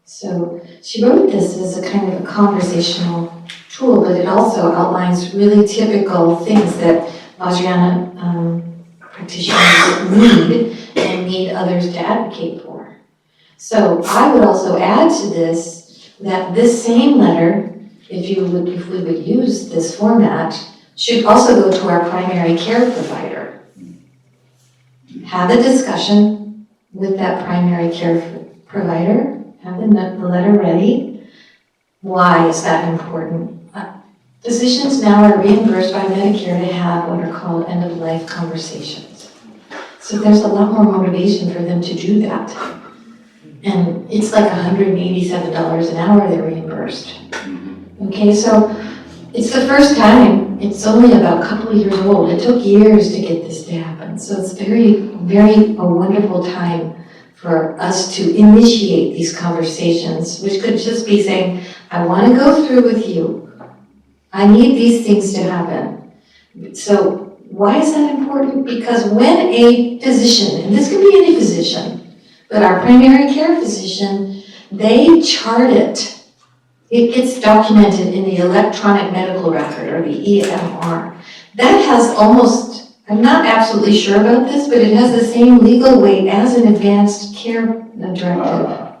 So she wrote this as a kind of a conversational tool, but it also outlines really typical things that Vajrayana practitioners need others to advocate for. So I would also add to this that this same letter, if we would use this format, should also go to our primary care provider. Have a discussion with that primary care provider, have the letter ready. Why is that important? Physicians now are reimbursed by Medicare to have what are called end-of-life conversations. So there's a lot more motivation for them to do that. And it's like $187 an hour they're reimbursed. Okay, so it's the first time, it's only about a couple of years old. It took years to get this to happen. So it's very, very a wonderful time for us to initiate these conversations, which could just be saying, I want to go through with you. I need these things to happen. So why is that important? Because when a physician, and this can be any physician, but our primary care physician, they chart it. It gets documented in the electronic medical record, or the EMR. That has almost, I'm not absolutely sure about this, but it has the same legal weight as an advanced care directive.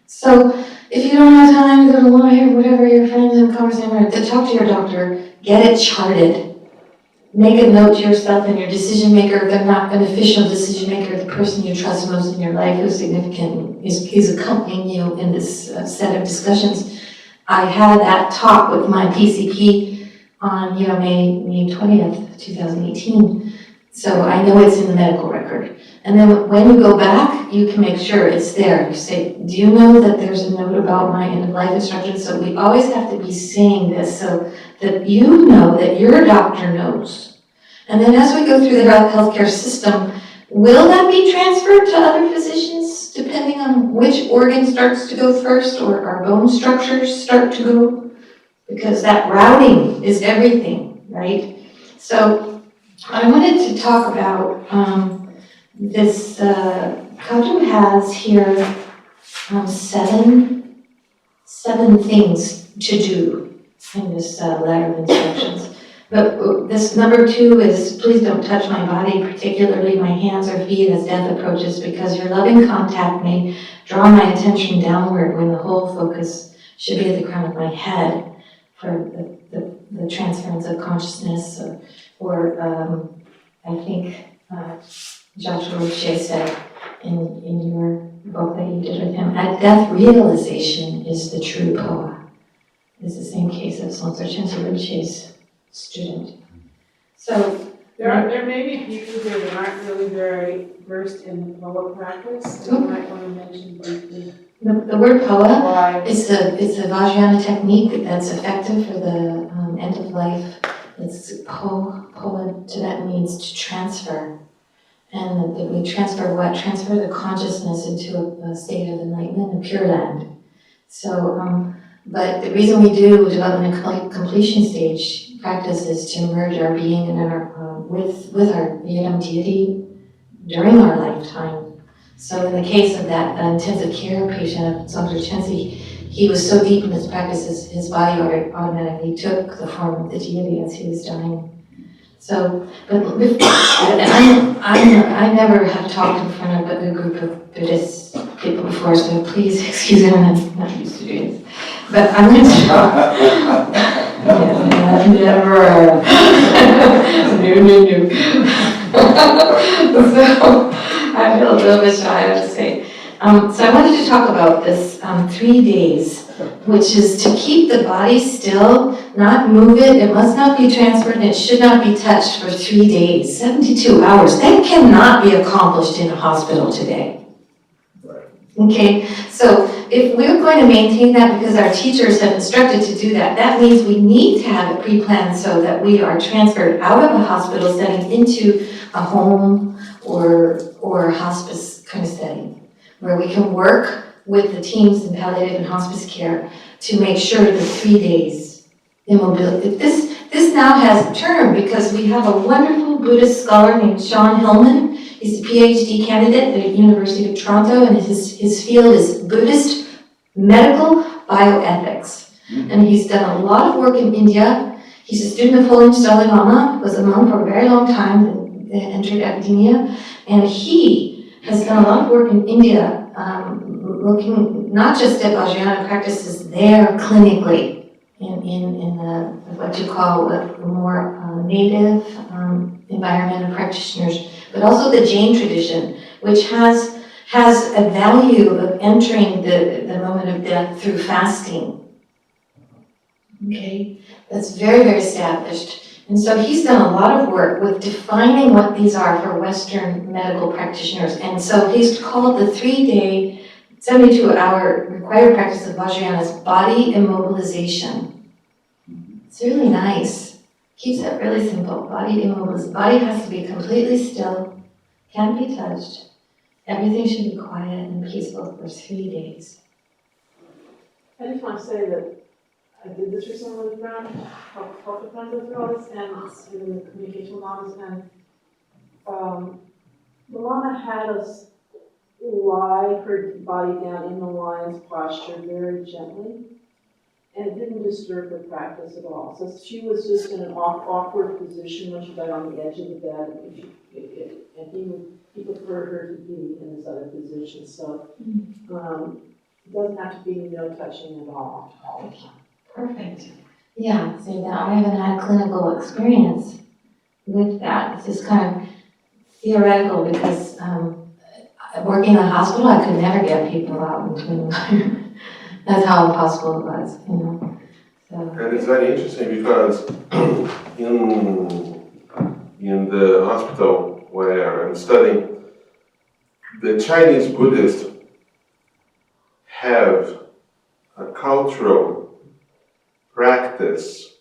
So if you don't have time to go to a lawyer, whatever your friends and conversation, to talk to your doctor, get it charted. Make a note to yourself and your decision maker, the not beneficial decision maker, the person you trust most in your life who's significant, is accompanying you in this set of discussions. I had that talk with my PCP on May 20th, 2018. So I know it's in the medical record. And then when you go back, you can make sure it's there. You say, do you know that there's a note about my end-of-life instructions? So we always have to be saying this so that you know that your doctor knows. And then as we go through the healthcare system, will that be transferred to other physicians depending on which organ starts to go first or our bone structures start to go? Because that routing is everything, right? So I wanted to talk about this, Kadru has here seven things to do in this letter of instructions. But this number 2 is, please don't touch my body, particularly my hands or feet as death approaches, because your loving contact may draw my attention downward when the whole focus should be at the crown of my head for the transference of consciousness, or I think Joshua Roche said in your book that you did with him, at death realization is the true Poa. It's the same case of Sonsor Chensu Rinpoche's student. So There may be people here that aren't really very versed in the Poa practice, so you might want to mention briefly the word Poa, why. it's a Vajrayana technique that's effective for the end-of-life It's po Tibetan means to transfer. And that we transfer what? Transfer the consciousness into a state of enlightenment and pure land. So, but the reason we do development and completion stage practice is to merge our being and our, with our Yidam deity during our lifetime. So in the case of that intensive care patient of Dr. Chensi, he was so deep in his practice, his body automatically took the form of the deity as he was dying. So, but I never have talked in front of a group of Buddhist people before, so please excuse me, I'm not used to doing this. But I'm going to talk. Never. No. So I feel a little bit shy, I have to say. So I wanted to talk about this 3 days, which is to keep the body still, not move it, it must not be transferred, and it should not be touched for 3 days, 72 hours. That cannot be accomplished in a hospital today. Okay, so if we're going to maintain that because our teachers have instructed to do that, that means we need to have it pre-planned so that we are transferred out of a hospital setting into a home or a hospice kind of setting, where we can work with the teams in palliative and hospice care to make sure the 3 days immobility. This now has a term because we have a wonderful Buddhist scholar named Sean Hillman. He's a PhD candidate at the University of Toronto, and his field is Buddhist medical bioethics. And he's done a lot of work in India. He's a student of Holy Dalai Lama, was a monk for a very long time, and entered academia, and he has done a lot of work in India, looking not just at Vajrayana practices there clinically, in the, what you call the more native environment of practitioners, but also the Jain tradition, which has a value of entering the moment of death through fasting. Okay, that's very, very established. And so he's done a lot of work with defining what these are for Western medical practitioners. And so he's called the 3-day, 72-hour required practice of Vajrayana's body immobilization. It's really nice. Keeps it really simple. Body immobilization. Body has to be completely still, can't be touched. Everything should be quiet and peaceful for 3 days. I just want to say that I did this recently with Brown, helped a friend with all this, and in the communication models, and the Lama had us lie her body down in the lion's posture very gently, and it didn't disturb the practice at all. So she was just in an awkward position when she got on the edge of the bed, and he preferred her to be in this other position. So it doesn't have to be no touching at all the time. Perfect. Yeah, so now I haven't had clinical experience with that. This is kind of theoretical because working in a hospital, I could never get people out between. That's how impossible it was, you know. So. And it's very interesting because in the hospital where I'm studying, the Chinese Buddhists have a cultural practice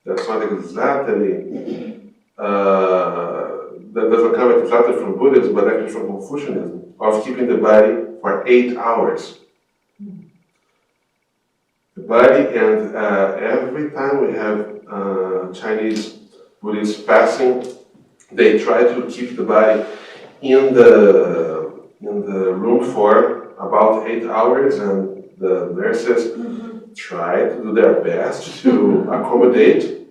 that's not exactly, that doesn't come exactly from Buddhism, but actually from Confucianism, of keeping the body for 8 hours. The body, and every time we have Chinese Buddhists passing, they try to keep the body in the room for about 8 hours, and the nurses try to do their best to accommodate,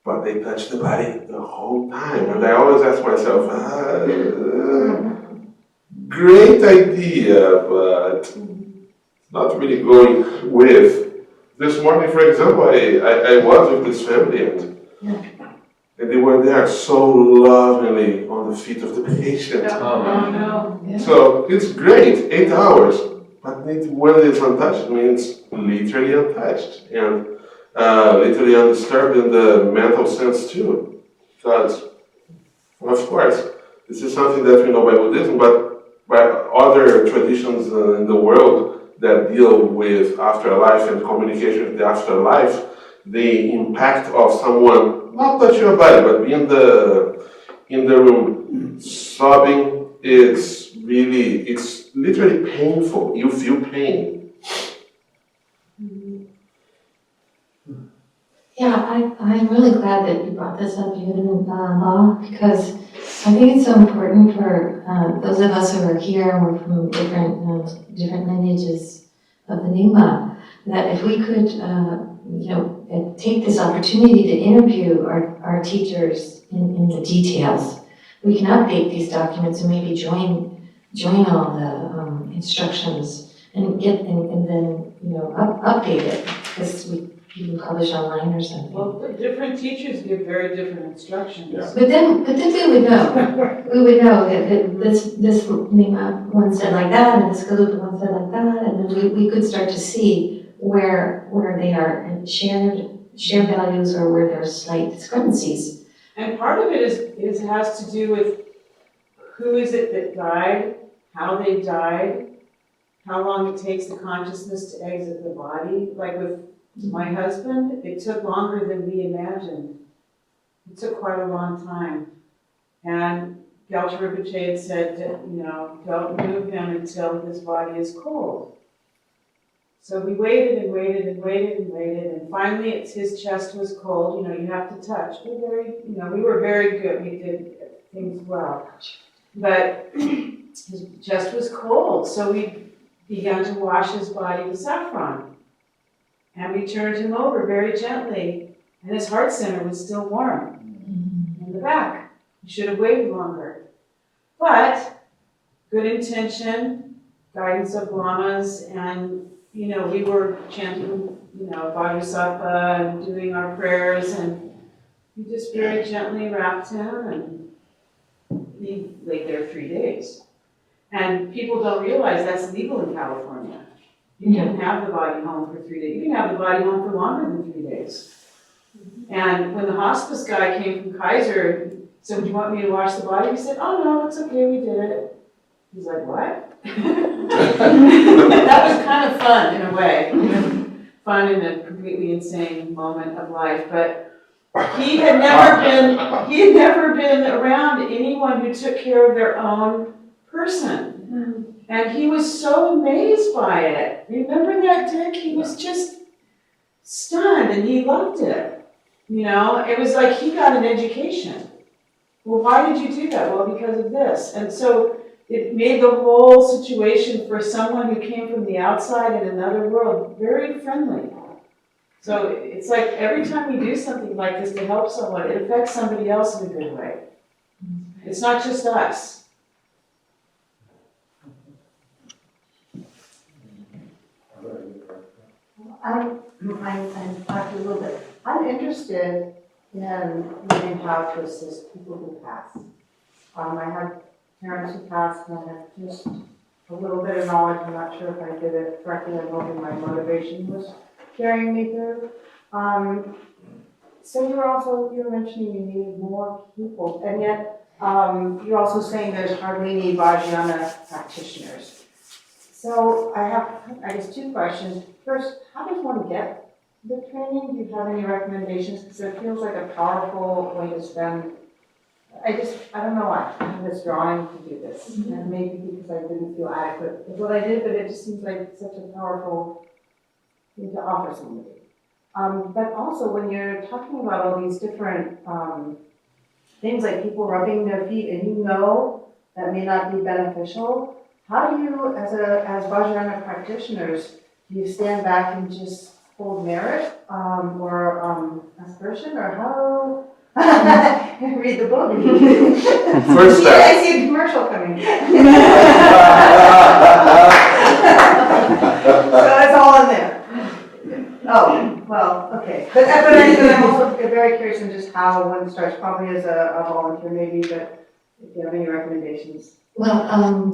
but they touch the body the whole time. And I always ask myself, great idea, but not really going with. This morning, for example, I was with this family, and they were there so lovingly on the feet of the patient. Oh, no. Yeah. So it's great, 8 hours, but when it's untouched, it means literally untouched and literally undisturbed in the mental sense too. Because, of course, this is something that we know by Buddhism, but by other traditions in the world that deal with afterlife and communication with the afterlife, the impact of someone not touch your body, but be in the room sobbing, it's literally painful. You feel pain. Yeah, I'm really glad that you brought this up, even law, because I think it's so important for those of us who are here and we're from different lineages of the Nyingma, that if we could, take this opportunity to interview our teachers in the details, we can update these documents and maybe join all the instructions and then update it, because you can publish online or something. Well, different teachers give very different instructions. Yeah. But then we would know. We would know that this Nyingma one said like that, and this Galupa one said like that, and then we could start to see where they are in shared values or where there's slight discrepancies. And part of it has to do with who is it that died, how they died, how long it takes the consciousness to exit the body. Like with my husband, it took longer than we imagined. It took quite a long time. And Gyalta Rinpoche had said, don't move him until his body is cold. So we waited and waited and waited and waited, and finally his chest was cold. You have to touch. We were very good. We did things well. But his chest was cold, so we began to wash his body with saffron. And we turned him over very gently, and his heart center was still warm in the back. We should have waited longer. But good intention, guidance of lamas, and we were chanting, Bodhisattva and doing our prayers, and we just very gently wrapped him, and he laid there 3 days. And people don't realize that's legal in California. You can have the body home for 3 days. You can have the body home for longer than 3 days. And when the hospice guy came from Kaiser, he said, "Do you want me to wash the body?" We said, "Oh no, it's okay, we did it." He's like, "What?" That was kind of fun in a way. Fun in a completely insane moment of life. But he had never been around anyone who took care of their own person. And he was so amazed by it. Remember that, Dick? He was just stunned, and he loved it. It was like he got an education. Well, why did you do that? Well, because of this. And so it made the whole situation for someone who came from the outside in another world very friendly. So it's like every time we do something like this to help someone, it affects somebody else in a good way. It's not just us. I'm talking a little bit. I'm interested in learning how to assist people who pass. I have parents who passed, and I have just a little bit of knowledge. I'm not sure if I did it correctly. I'm hoping my motivation was carrying me through. So you were mentioning you need more people, and yet you're also saying there's hardly any Vajrayana practitioners. So I have, 2 questions. First, how does one get the training? Do you have any recommendations? Because it feels like a powerful way to spend. I don't know why. I have this drawing to do this. And maybe because I didn't feel adequate with what I did, but it just seems like such a powerful thing to offer somebody. But also when you're talking about all these different things like people rubbing their feet, and that may not be beneficial, how do you, as Vajrayana practitioners, do you stand back and just hold merit or aspiration, or how? Read the book. First step. I see a commercial coming. So it's all in there. Oh, well, okay. But I'm also very curious in just how one starts, probably as a volunteer maybe, but if you have any recommendations. Well,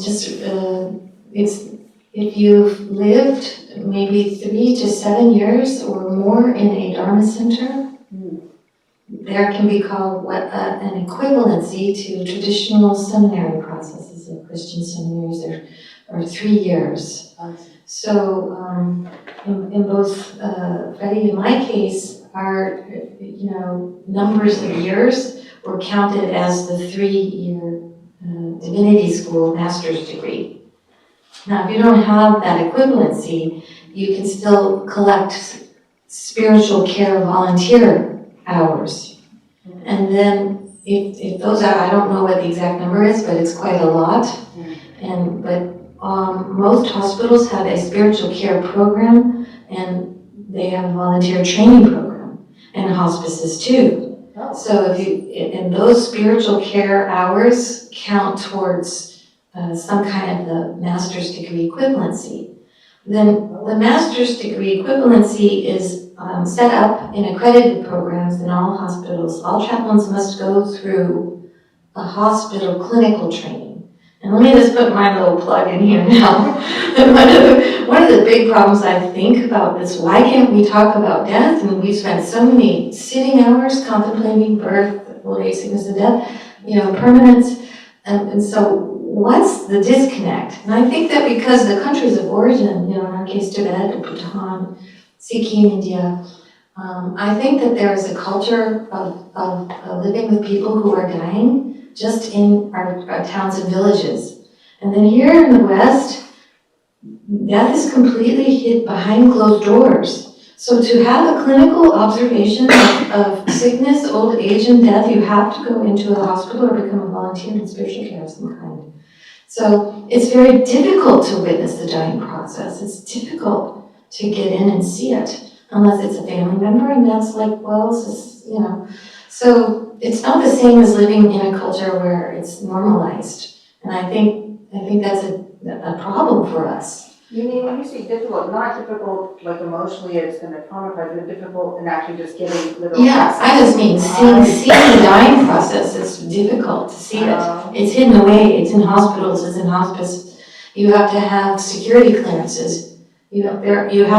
if you've lived maybe 3 to 7 years or more in a Dharma center, there can be called an equivalency to traditional seminary processes of Christian seminaries or 3 years. So in both Freddie and my case, our, numbers of years were counted as the 3-year divinity school master's degree. Now, if you don't have that equivalency, you can still collect spiritual care volunteer hours. And then if those are, I don't know what the exact number is, but it's quite a lot. But most hospitals have a spiritual care program, and they have a volunteer training program, and hospices too. So and those spiritual care hours count towards some kind of the master's degree equivalency. Then the master's degree equivalency is set up in accredited programs in all hospitals. All chaplains must go through a hospital clinical training. And let me just put my little plug in here now. One of the big problems I think about this, why can't we talk about death? And we spend so many sitting hours contemplating birth, old age, sickness, and death, permanence. And so what's the disconnect? And I think that because the countries of origin, in our case Tibet, Bhutan, Sikkim, India, I think that there is a culture of living with people who are dying just in our towns and villages. And then here in the West, death is completely hid behind closed doors. So to have a clinical observation of sickness, old age, and death, you have to go into a hospital or become a volunteer in spiritual care of some kind. So it's very difficult to witness the dying process. It's difficult to get in and see it, unless it's a family member, and that's like, well, it's just, So it's not the same as living in a culture where it's normalized. And I think that's a problem for us. You mean when you say difficult, not difficult like emotionally it's going to traumatize, but difficult in actually just getting literal Yeah, I just mean seeing the dying process. It's difficult to see it. It's hidden away. It's in hospitals. It's in hospice. You have to have security clearances. You have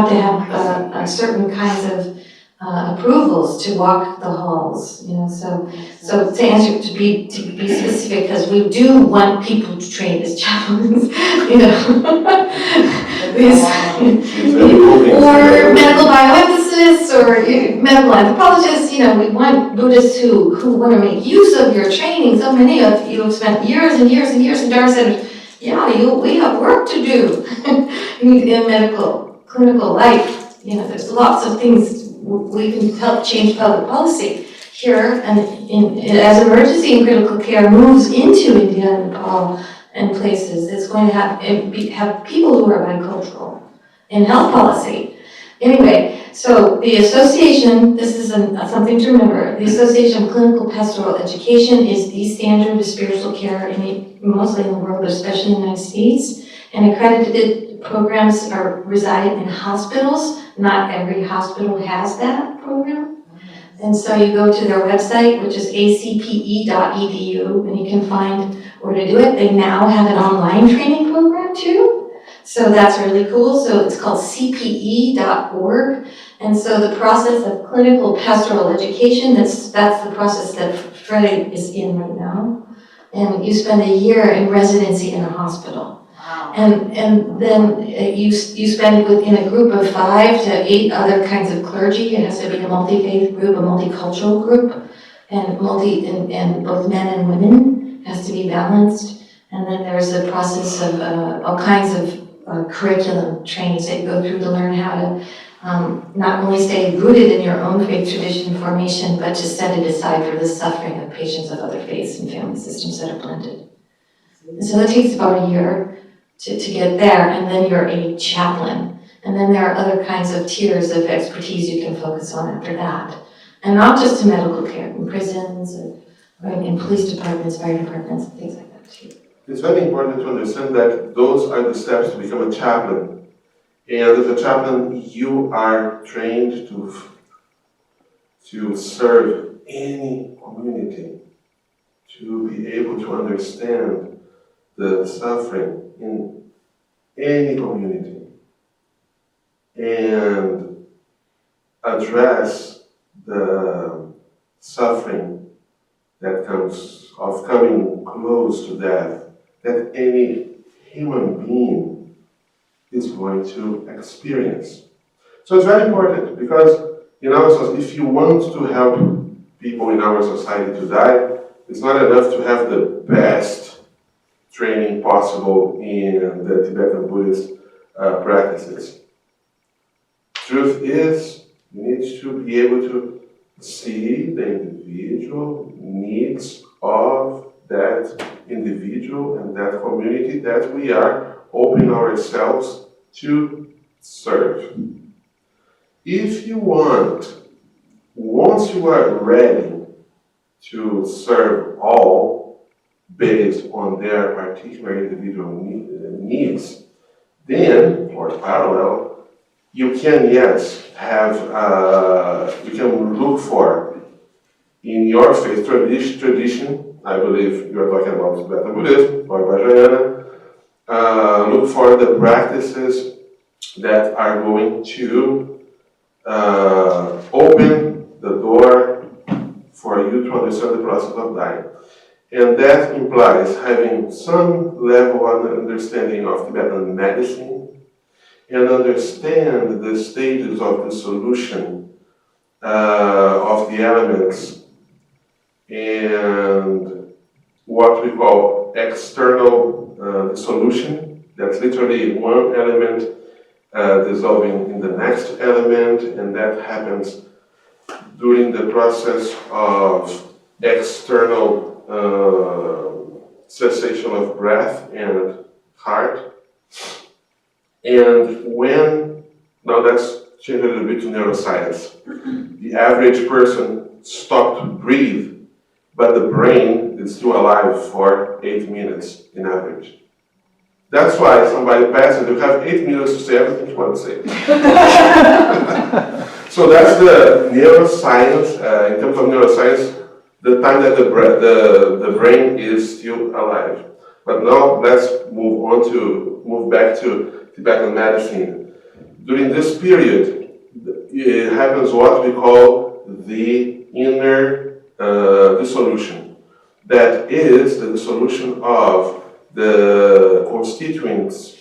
to have certain kinds of approvals to walk the halls. So to answer, to be specific, because we do want people to train as chaplains. Or medical bioethicists or medical anthropologists. We want Buddhists who want to make use of your training. So many of you have spent years and years and years in Dharma centers. Yeah, we have work to do in medical, clinical life. There's lots of things we can help change public policy here. And as emergency and critical care moves into India and Nepal and places, it's going to have people who are bicultural in health policy. Anyway, so the association, this is something to remember, the Association of Clinical Pastoral Education is the standard of spiritual care mostly in the world, but especially in the United States. And accredited programs reside in hospitals. Not every hospital has that program. And so you go to their website, which is acpe.edu, and you can find where to do it. They now have an online training program too. So that's really cool. So it's called cpe.org. And so the process of clinical pastoral education, that's the process that Fred is in right now. And you spend a year in residency in a hospital. And then you spend within a group of 5 to 8 other kinds of clergy. It has to be a multi-faith group, a multicultural group, and both men and women. It has to be balanced. And then there's a process of all kinds of curriculum trainings that you go through to learn how to not only stay rooted in your own faith tradition formation, but to set it aside for the suffering of patients of other faiths and family systems that are blended. And so that takes about a year to get there, and then you're a chaplain. And then there are other kinds of tiers of expertise you can focus on after that. And not just in medical care, in prisons, or in police departments, fire departments, and things like that too. It's very important to understand that those are the steps to become a chaplain. And as a chaplain, you are trained to serve any community, to be able to understand the suffering in any community and address the suffering that comes of coming close to death that any human being is going to experience. So it's very important because in our society, if you want to help people in our society to die, it's not enough to have the best training possible in the Tibetan Buddhist practices. Truth is, you need to be able to see the individual needs of that individual and that community that we are opening ourselves to serve. If you want, once you are ready to serve all based on their particular individual needs, then, or parallel, you can, yes, have, you can look for, in your faith tradition, I believe you are talking about Tibetan Buddhism or Vajrayana, look for the practices that are going to open the door for you to understand the process of dying. And that implies having some level of understanding of Tibetan medicine and understand the stages of the solution of the elements and what we call external dissolution. That's literally one element dissolving in the next element, and that happens during the process of external cessation of breath and heart. And when, now let's change a little bit to neuroscience. The average person stopped to breathe, but the brain is still alive for 8 minutes in average. That's why somebody passes, you have 8 minutes to say everything you want to say. So that's the neuroscience, in terms of neuroscience, the time that the brain is still alive. But now let's move back to Tibetan medicine. During this period, it happens what we call the inner dissolution. That is the dissolution of the constituents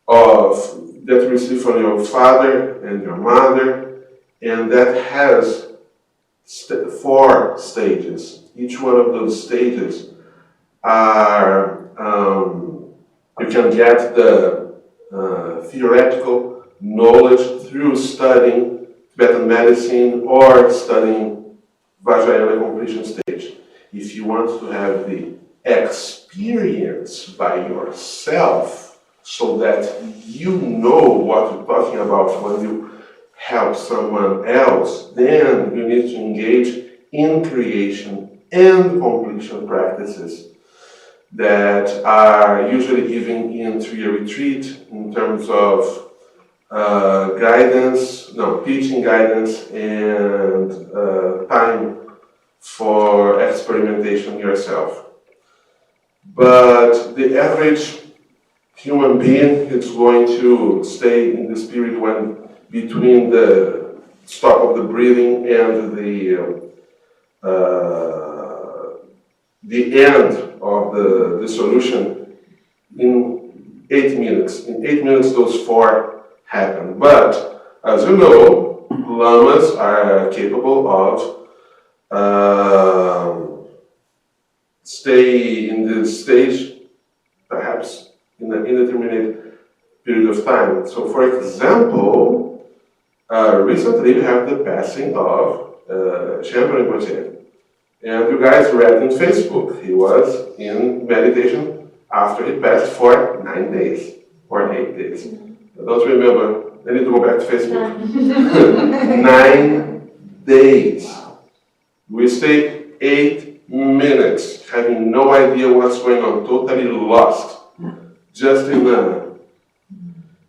that you receive from your father and your mother, and that has 4 stages. Each one of those stages are, you can get the theoretical knowledge through studying Tibetan medicine or studying Vajrayana completion stage. If you want to have the experience by yourself, so that you know what you're talking about when you help someone else, then you need to engage in creation and completion practices that are usually given in 3-year retreat in terms of teaching guidance and time for experimentation yourself. But the average human being is going to stay in this period when between the stop of the breathing and the end of the dissolution in 8 minutes. In 8 minutes, those 4 happen. But as you know, lamas are capable of stay in this stage, perhaps in an indeterminate period of time. So, for example, recently we have the passing of Chaplain. And you guys read in Facebook, he was in meditation after he passed for 9 days or 8 days. I don't remember, I need to go back to Facebook. 9 days. We stay 8 minutes, having no idea what's going on, totally lost. Just in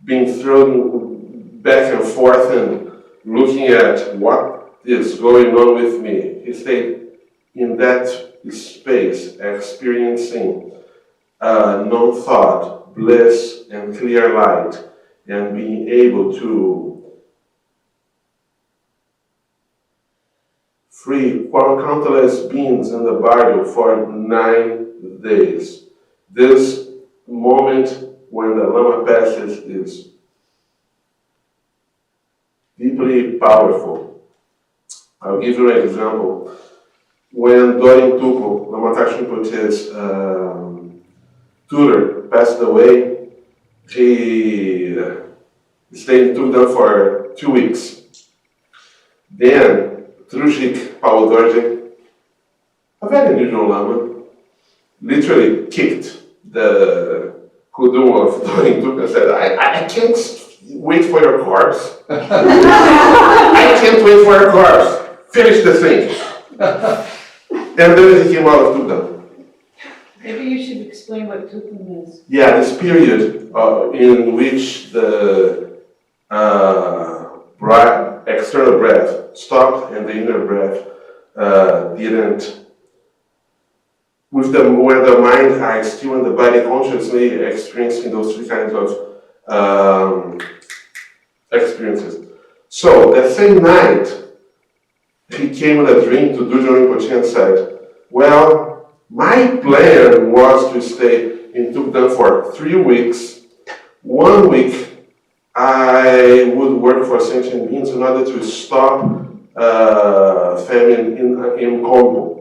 being thrown back and forth and looking at what is going on with me. He stayed in that space, experiencing non-thought, bliss, and clear light, and being able to free countless beings in the bardo for 9 days. This moment when the Lama passes is deeply incredibly powerful. I'll give you an example. When Dorin Tupo, Lama Rinpoche's tutor, passed away, he stayed in Tugdan for 2 weeks. Then, Trujik Paulo Dorje, a very unusual Lama, literally kicked the kudum of Dorin Tupo and said, I can't wait for your corpse. I can't wait for your corpse. Finish the thing. And then he came out of Tugdan. Maybe you should explain what Tupum is. Yeah, this period in which the external breath stopped and the inner breath didn't. Where the mind, eye, still, and the body consciously experiencing those three kinds of experiences. So that same night, he came in a dream to Dudjom Rinpoche and said, well, my plan was to stay in Tugdan for 3 weeks. 1 week, I would work for sentient beings in order to stop famine in Congo.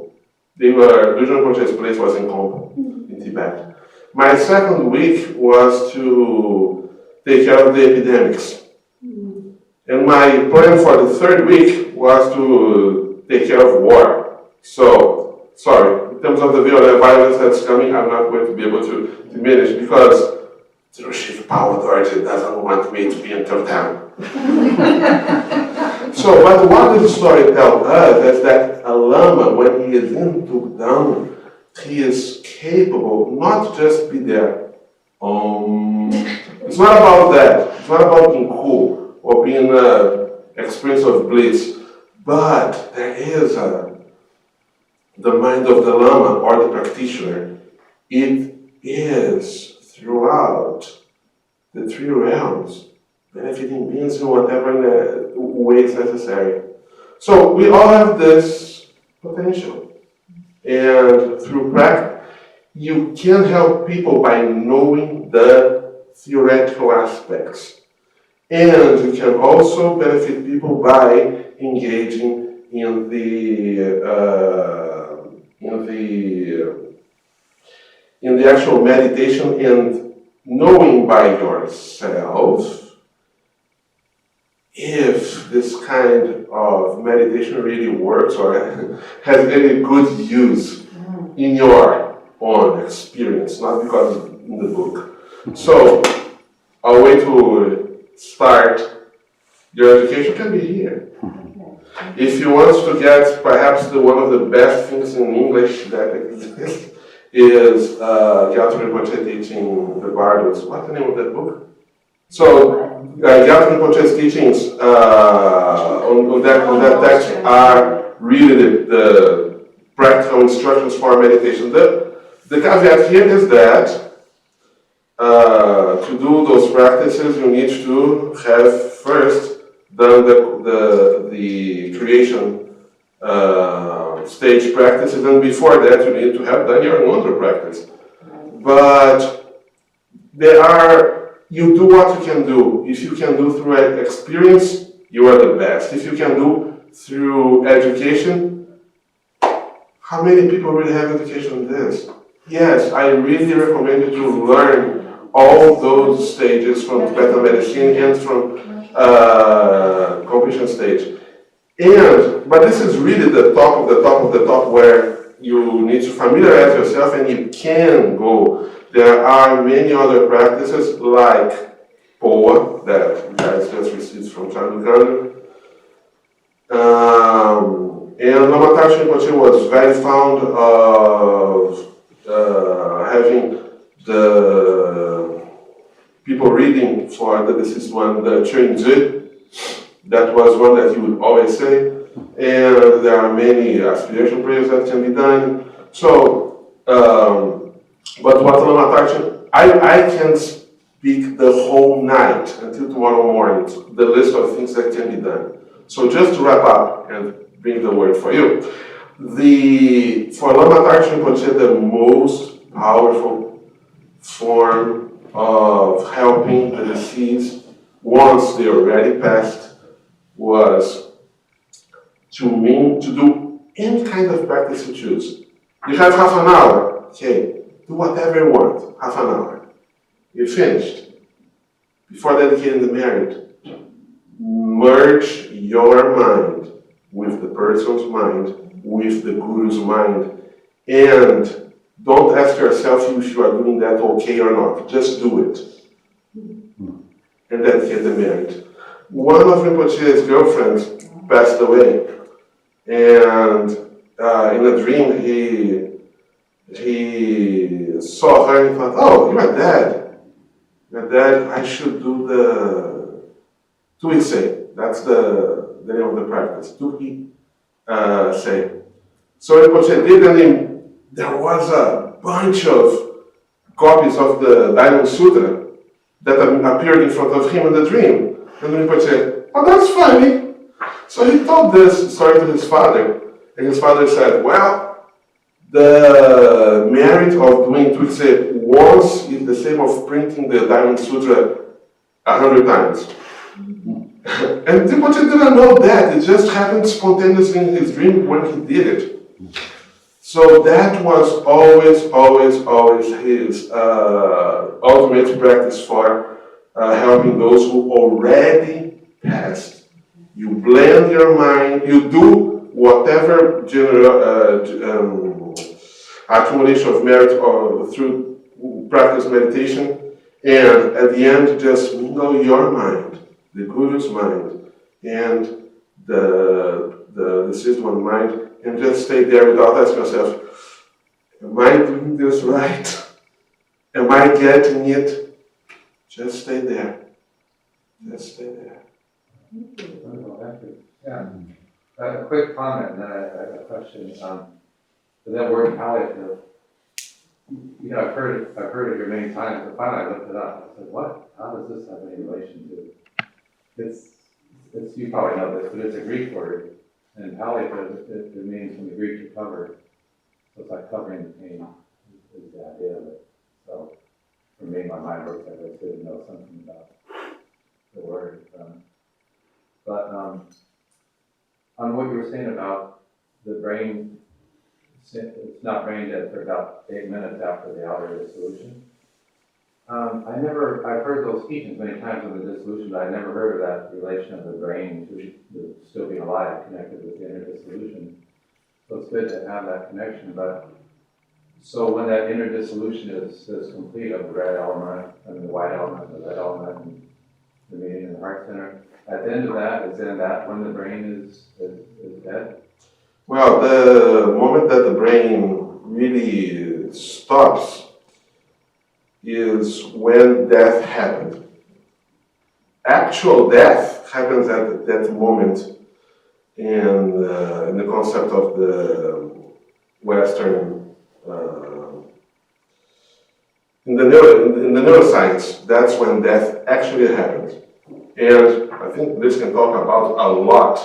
Dudjom Rinpoche's place was in Congo, in Tibet. My second week was to take care of the epidemics. And my plan for the third week was to take care of war. So, sorry, in terms of the violence that's coming, I'm not going to be able to diminish because Trujik Paulo Dorje doesn't want me to be in Tugdan. So, but what the story tells us is that a Lama, when he is in Tugdan, he is capable not just be there. It's not about that. It's not about being cool or being an experience of bliss, but there is the mind of the Lama or the practitioner. It is throughout the three realms, benefiting beings in whatever way is necessary. So we all have this potential, and through practice, you can help people by knowing the theoretical aspects. And you can also benefit people by engaging in the actual meditation and knowing by yourself if this kind of meditation really works or has any good use in your own experience, not because it's in the book. So, a way to start your education can be here. If you want to get perhaps one of the best things in English that exists is Gyaltsen Rinpoche teaching the Bardos. What's the name of that book? So Gyaltsen Rinpoche's teachings on that text are really the practical instructions for meditation. The caveat here is that to do those practices, you need to have first done the creation stage practices, and before that, you need to have done your mantra practice. But you do what you can do. If you can do through experience, you are the best. If you can do through education, how many people really have education in this? Yes, I really recommend you to learn all those stages from Tibetan medicine and from completion stage. But this is really the top of the top of the top where you need to familiarize yourself and you can go. There are many other practices like POA that you guys just received from Trancoso. And Lama Rinpoche was very fond of having the people reading for the deceased one, the Chuinzi. That was one that he would always say. And there are many aspiration prayers that can be done. So, but what Lama Rinpoche, I can speak the whole night until tomorrow morning, the list of things that can be done. So just to wrap up and bring the word for you. For Lama Rinpoche, the most powerful form of helping the deceased once they already passed was to do any kind of practice you choose. You have half an hour, okay, do whatever you want, half an hour. You're finished. Before dedicating the marriage, merge your mind with the person's mind, with the guru's mind, and don't ask yourself if you are doing that okay or not. Just do it. And dedicate the marriage. One of Rinpoche's girlfriends passed away, and in a dream he saw her and thought, oh, you're dead. You're dead, I should do the Tuikse. That's the name of the practice. Tuikse. So Rinpoche did, and there was a bunch of copies of the Diamond Sutra that appeared in front of him in the dream. And Rinpoche said, oh, that's funny. So he told this story to his father. And his father said, well, the merit of doing Tuikse once is the same of printing the Diamond Sutra 100 times. And Rinpoche didn't know that. It just happened spontaneously in his dream when he did it. So that was always his ultimate practice for helping those who already passed. You blend your mind, you do whatever accumulation of merit or through practice meditation, and at the end just mingle your mind, the Guru's mind, and the deceased one's mind, and just stay there without asking yourself, am I doing this right? Am I getting it? Just stay there. Just stay there. Yeah. A quick comment, and then I have a question. That word palliative, you know, I've heard it here many times, but finally I looked it up. I said, what? How does this have any relation to? It's you probably know this, but it's a Greek word, and palliative, it means from the Greek to cover. So it's like covering the pain is the idea of it. So for me, my mind works like I should know something about the word. But on what you were saying about the brain, it's not brain dead for about 8 minutes after the outer dissolution. I've heard those teachings many times on the dissolution, but I never heard of that relation of the brain to still being alive, connected with the inner dissolution. So it's good to have that connection, but so when that inner dissolution is complete of the red element, and the white element, the red element, and the meaning in the heart center, at the end of that, is then that when the brain is dead? Well, the moment that the brain really stops is when death happened. Actual death happens at that moment in the concept of the Western, in the neuroscience, that's when death actually happens. And I think Liz can talk about a lot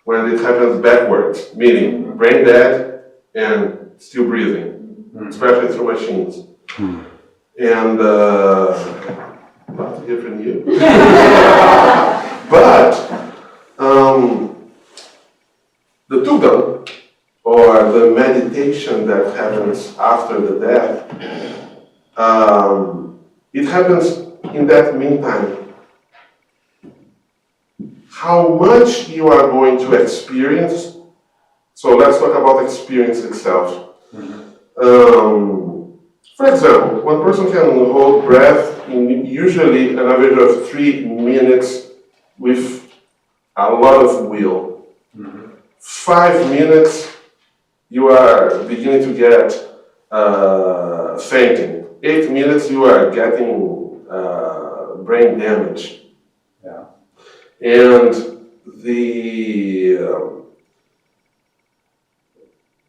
when it happens backwards, meaning brain dead and still breathing, especially through machines. And love to hear from you. But the Tugan, or the meditation that happens after the death, it happens in that meantime. How much you are going to experience, so let's talk about experience itself. For example, one person can hold breath in usually an average of 3 minutes with a lot of will. 5 minutes, you are beginning to get fainting. 8 minutes, you are getting brain damage. Yeah. And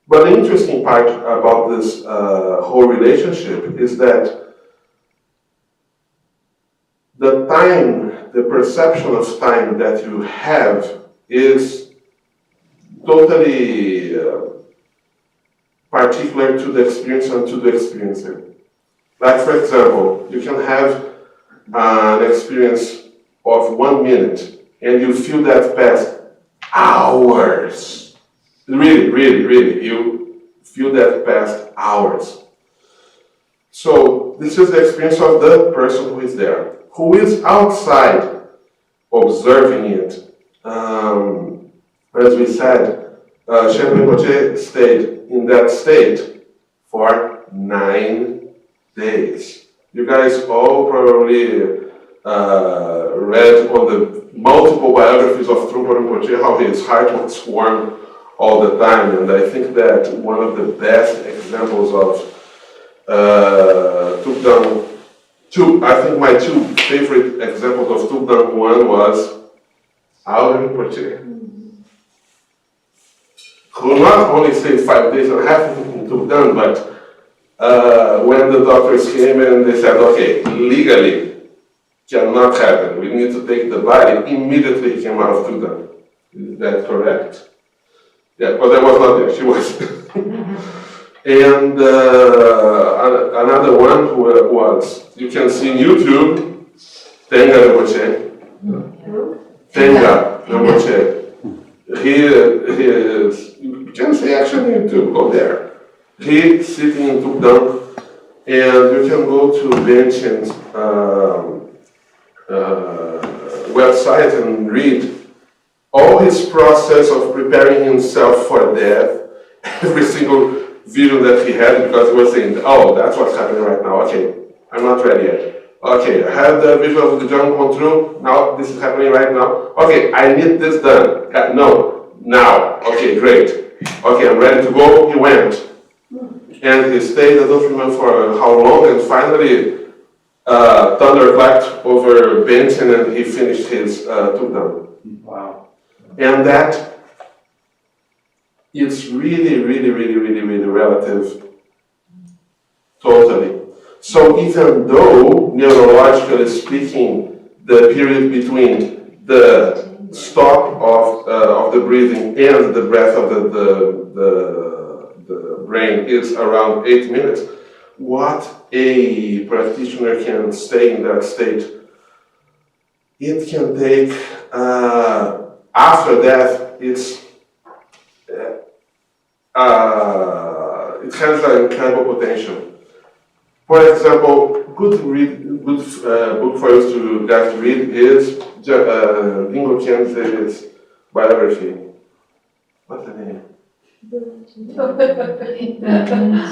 but the interesting part about this whole relationship is that the time, the perception of time that you have is totally particular to the experience and to the experiencer. Like, for example, you can have an experience of 1 minute and you feel that past hours. Really, really, really, you feel that past hours. So this is the experience of the person who is there, who is outside observing it. As we said, Chaplain Rinpoche stayed in that state for 9 days. You guys all probably read on the multiple biographies of Trungpa Rinpoche how his heart was warm all the time, and I think that one of the best examples of I think my 2 favorite examples of Tukdang one was Al Rinpoche, who not only stayed 5 days and a half in Tukdang, but when the doctors came and they said, okay, legally cannot happen, we need to take the body, immediately he came out of Tukdang. Is that correct? Yeah, but I was not there, she was. And another one who was, you can see in YouTube, Tenga Rinpoche. Tenga Rinpoche. He is, you can see actually on YouTube, go there. He's sitting in Tukdang, and you can go to Benchen's website and read all his process of preparing himself for death, every single vision that he had, because he was saying, oh, that's what's happening right now, okay, I'm not ready yet. Okay, I had the vision of the jungle come true, now this is happening right now. Okay, I need this done. No, now, okay, great. Okay, I'm ready to go, he went. And he stayed, I don't remember for how long, and finally, thunder clapped over Benton and he finished his Tukdang. Wow. And that, it's really, really, really, really, really relative. Totally. So even though, neurologically speaking, the period between the stop of the breathing and the breath of the brain is around 8 minutes, what a practitioner can stay in that state, it can take, after death, it has an incredible potential. For example, good book for us to guys to read is Dingo Kenz's biography. What's the name?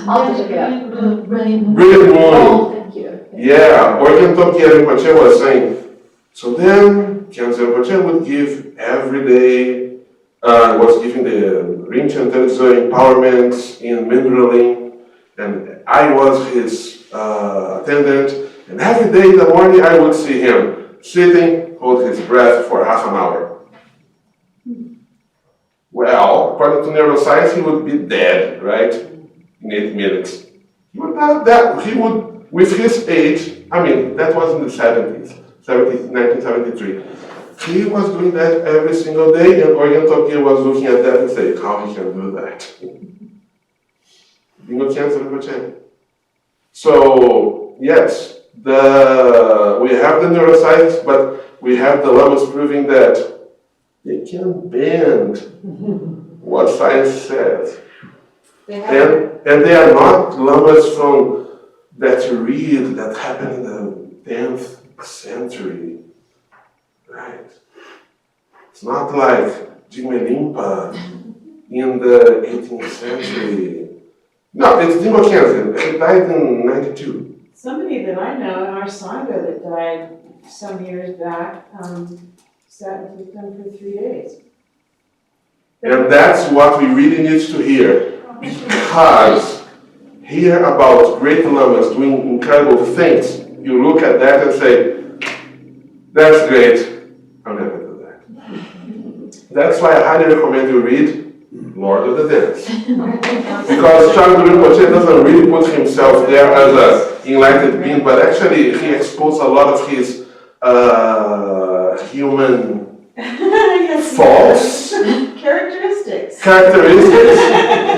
I'll check it out. Brilliant Moon. Brilliant Moon. Oh, thank you. Yeah, Organ Tokyo Rinpoche was saying. So then, Khyentse Rinpoche would give every day, was giving the Rinchen Tenzo empowerments in mineraling, and I was his attendant, and every day in the morning I would see him sitting, hold his breath for half an hour. Well, according to neuroscience, he would be dead, right? In 8 minutes. He would not that. He would, with his age, I mean, that was in the 70s, 1973. He was doing that every single day, and Organ Tokyo was looking at that and saying, how he can do that? Dingo Khyentse Rinpoche. So, yes, we have the neuroscience, but we have the lamas proving that they can bend what science says. And they are not lamas from that read that happened in the 10th century, right? It's not like Jigme Limpa in the 18th century. No, it's Dingo Khyentse. He died in 92. Somebody that I know in our Sangha that died some years back sat with them for 3 days. And that's what we really need to hear. Because hear about great lamas doing incredible things, you look at that and say, that's great, I'll never do that. That's why I highly recommend you read Lord of the Dance. Because Chandra Rinpoche doesn't really put himself there as an enlightened being, but actually he exposed a lot of his human faults. Characteristics.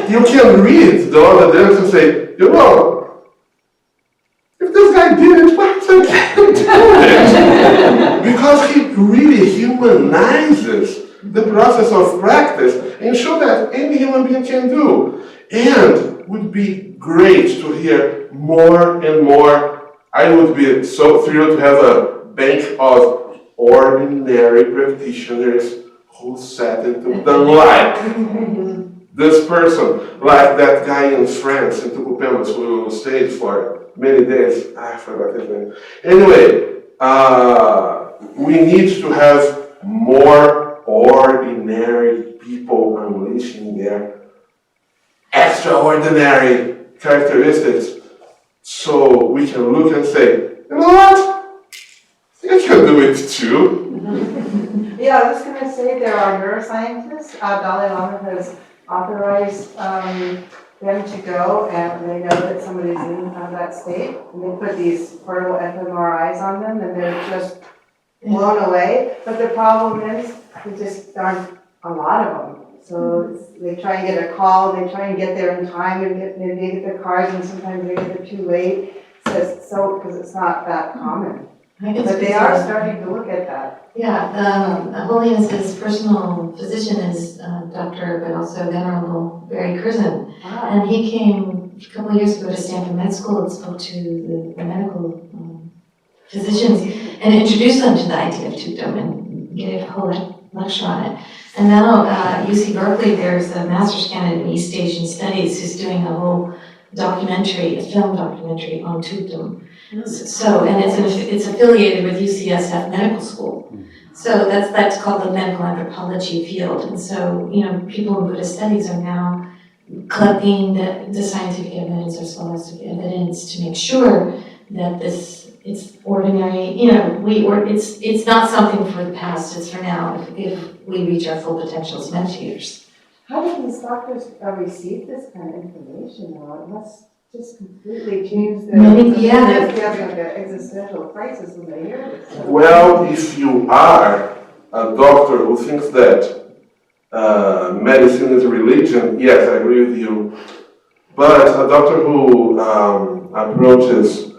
You can read the Lord of the Dance and say, you know, if this guy did it, why can't I do it? because he really humanizes the process of practice and show that any human being can do. And would be great to hear more and more. I would be so thrilled to have a bank of ordinary practitioners who sat into the light. This person, like that guy in France, in Tucupemas, who stayed for many days. I forgot his name. Anyway, we need to have more ordinary people unleashing their extraordinary characteristics, so we can look and say, you know what? You can do it too. Yeah, I was gonna say there are neuroscientists. Dalai Lama has authorized them to go, and they know that somebody's in that state, and they put these portable fMRIs on them, and they're just blown away. But the problem is, there just aren't a lot of them. So they try and get a call, they try and get there in time, and they get their cars, and sometimes they get there too late. So, because it's not that common. But they are starting to look at that. Yeah, Holiness's personal physician is Dr. but also Venerable Barry Curzon. And he came a couple of years ago to Stanford Med School and spoke to the medical physicians and introduced them to the idea of Tukdom and gave a whole lecture on it. And now UC Berkeley, there's a master's candidate in East Asian Studies who's doing a whole documentary, a film documentary on Tukdom. So, and it's affiliated with UCSF Medical School. So that's called the medical anthropology field. And so, you know, people in Buddhist studies are now collecting the scientific evidence or scholastic evidence to make sure that it's ordinary, you know, it's not something for the past, it's for now, if we reach our full potential as meditators. How do these doctors receive this kind of information now? It must just completely change their existential crisis when they hear this. Well, if you are a doctor who thinks that medicine is a religion, yes, I agree with you. But a doctor who approaches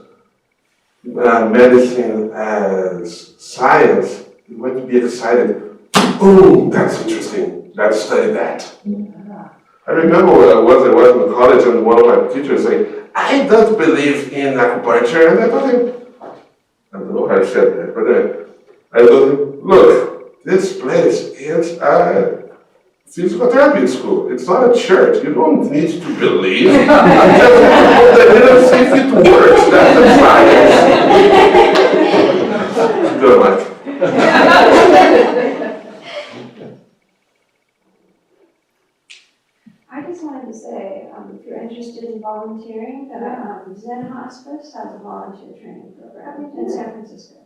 medicine as science is going to be excited. Oh, that's interesting. Let's study that. I remember once I was in college and one of my teachers saying, I don't believe in acupuncture. And I told him, I don't know how I said that, but I told him, look, this place is a physical therapy school. It's not a church. You don't need to believe. I'm just going to see if it works. That's the science. Good, Mike. I just wanted to say, if you're interested in volunteering, that Zen Hospice has a volunteer training program in San Francisco.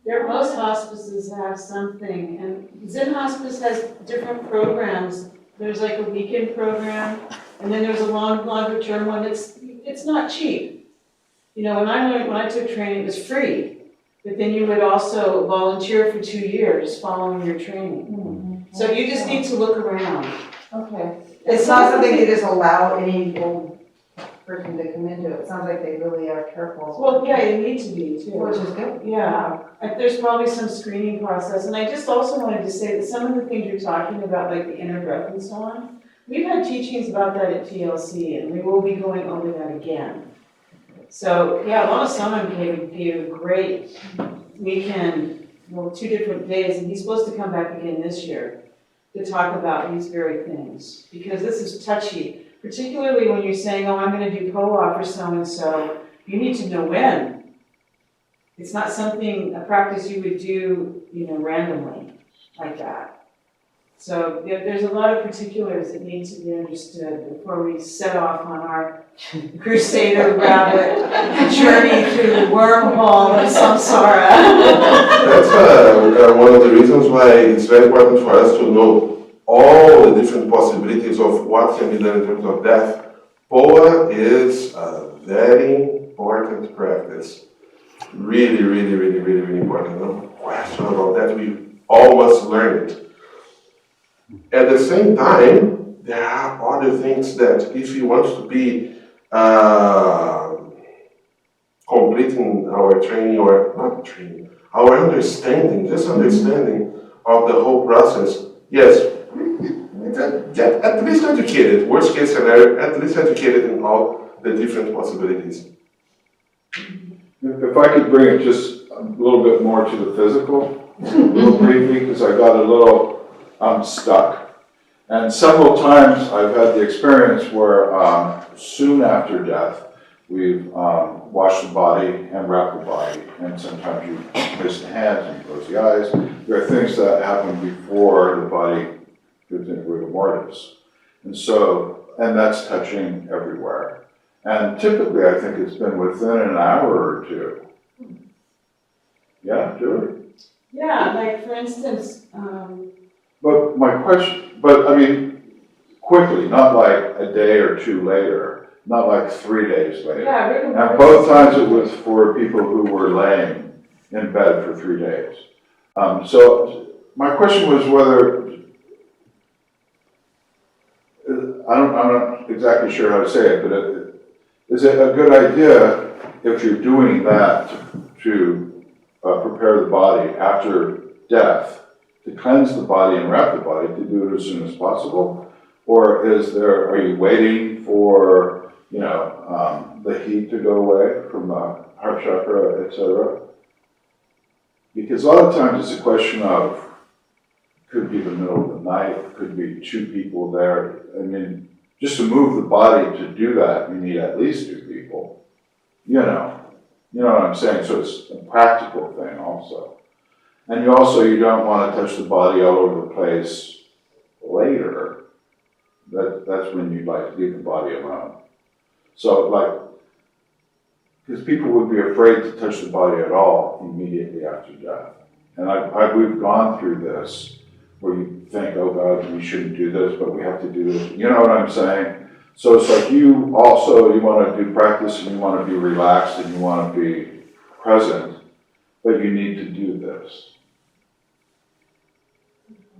Most hospices have something, and Zen Hospice has different programs. There's like a weekend program, and then there's a longer term one. It's not cheap. You know, when I took training, it was free, but then you would also volunteer for 2 years following your training. So you just need to look around. Okay. It's not something they just allow any old person to come into. It sounds like they really are careful. Well, yeah, you need to be too. Which is good. Yeah, there's probably some screening process, and I just also wanted to say that some of the things you're talking about, like the inner breath and so on, we've had teachings about that at TLC, and we will be going over that again. So, yeah, Lama Saman gave a great weekend, 2 different days, and he's supposed to come back again this year to talk about these very things, because this is touchy, particularly when you're saying, oh, I'm going to do co-op for so-and-so, you need to know when. It's not something, a practice you would do, you know, randomly like that. So there's a lot of particulars that need to be understood before we set off on our Crusader rabbit journey through the wormhole of samsara. That's one of the reasons why it's very important for us to know all the different possibilities of what can be done in terms of death. POA is a very important practice. Really, really, really, really, really important. No question about that. We all must learn it. At the same time, there are other things that if you want to be completing our training, or not training, our understanding, just understanding of the whole process, yes, get at least educated, worst case scenario, at least educated in all the different possibilities. If I could bring it just a little bit more to the physical, real briefly, because I got a little stuck. And several times I've had the experience where soon after death, we've washed the body and wrapped the body. And sometimes you place the hands and you close the eyes. There are things that happen before the body goes into rigor mortis. And that's touching everywhere. And typically, I think it's been within an hour or two. Yeah, Julie? Yeah, like for instance, But my question, but I mean, quickly, not like a day or two later, not like 3 days later. yeah, rigor And mortis. both times it was for people who were laying in bed for 3 days. So my question was whether, I'm not exactly sure how to say it, but is it a good idea if you're doing that to prepare the body after death, to cleanse the body and wrap the body, to do it as soon as possible? Or are you waiting for, the heat to go away from the heart chakra, etc.? Because a lot of times it's a question of, could be the middle of the night, could be 2 people there. I mean, just to move the body to do that, you need at least 2 people. You know what I'm saying? So it's a practical thing also. And you don't want to touch the body all over the place later. That's when you'd like to leave the body alone. So because people would be afraid to touch the body at all immediately after death. And we've gone through this where you think, oh God, we shouldn't do this, but we have to do this. You know what I'm saying? So it's like you want to do practice and you want to be relaxed and you want to be present, but you need to do this.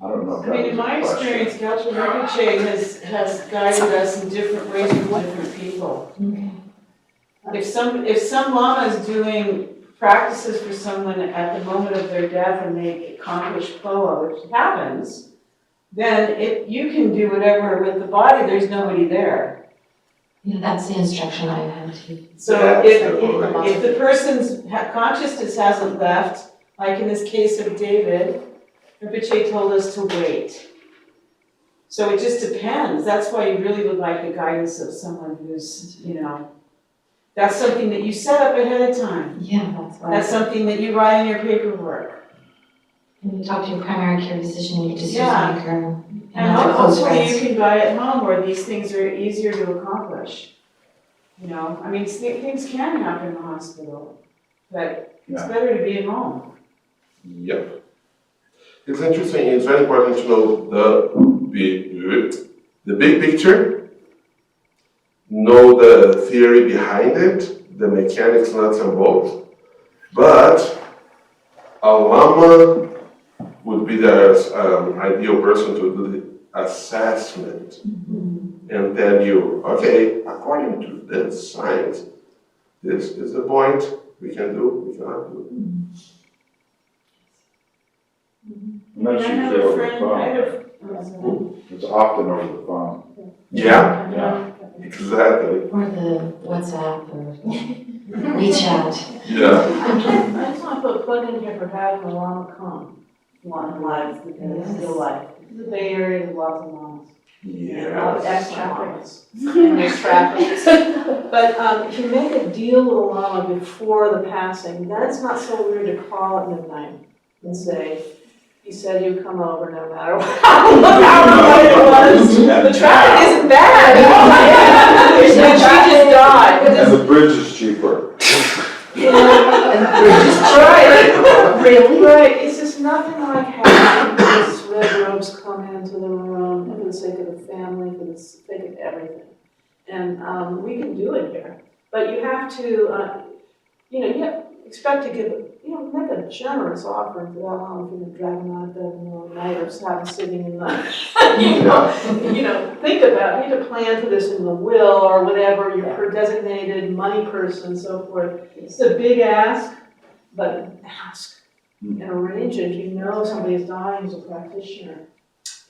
I don't know if I mean, in my experience, Chaplain has guided us in different ways with different people. Okay. If some lama is doing practices for someone at the moment of their death and they accomplish ploa, which happens, then you can do whatever with the body, there's nobody there. Yeah, that's the instruction I had too. So if the person's consciousness hasn't left, like in this case of David, Rinpoche told us to wait. So it just depends. That's why you really would like the guidance of someone who's, that's something that you set up ahead of time. Yeah, that's why. That's something that you write in your paperwork. And you talk to your primary care physician, you just use Yeah. micro. And hopefully you can buy at home where these things are easier to accomplish. I mean, things can happen in the hospital, but it's better to be at home. Yep. It's interesting, it's very important to know the big picture, know the theory behind it, the mechanics, nuts and bolts, but a lama would be the ideal person to do the assessment and tell you, okay, according to this science, this is the point, we can do, we cannot do. And that's I have usually a over the friend, phone. It's often over the phone. Yeah, Yeah. exactly. Or the WhatsApp or WeChat. Yeah. I just want to put a plug in here for having a Lama come on live, because it's still live. The Bay Area, there's lots of Lamas. A lot of Yeah. excellent Lamas. And there's traffic. But if you make a deal with a Lama before the passing, then it's not so weird to call at midnight and say, you said you'd come over no matter how late it was. The traffic isn't bad. There's no traffic. She just died. And the bridge is cheaper. Just try it. Really? Right, it's just nothing like having these red robes come into the room for the sake of the family, for the sake of everything. And we can do it here, but you have to, you expect to give make a generous offering for that long if you're gonna drag them out of bed in the middle of the night or just have them sitting in the, think about, you need to plan for this in the will or whatever, your designated money person and so forth. It's a big ask, but ask and arrange it. If you know somebody is dying as a practitioner,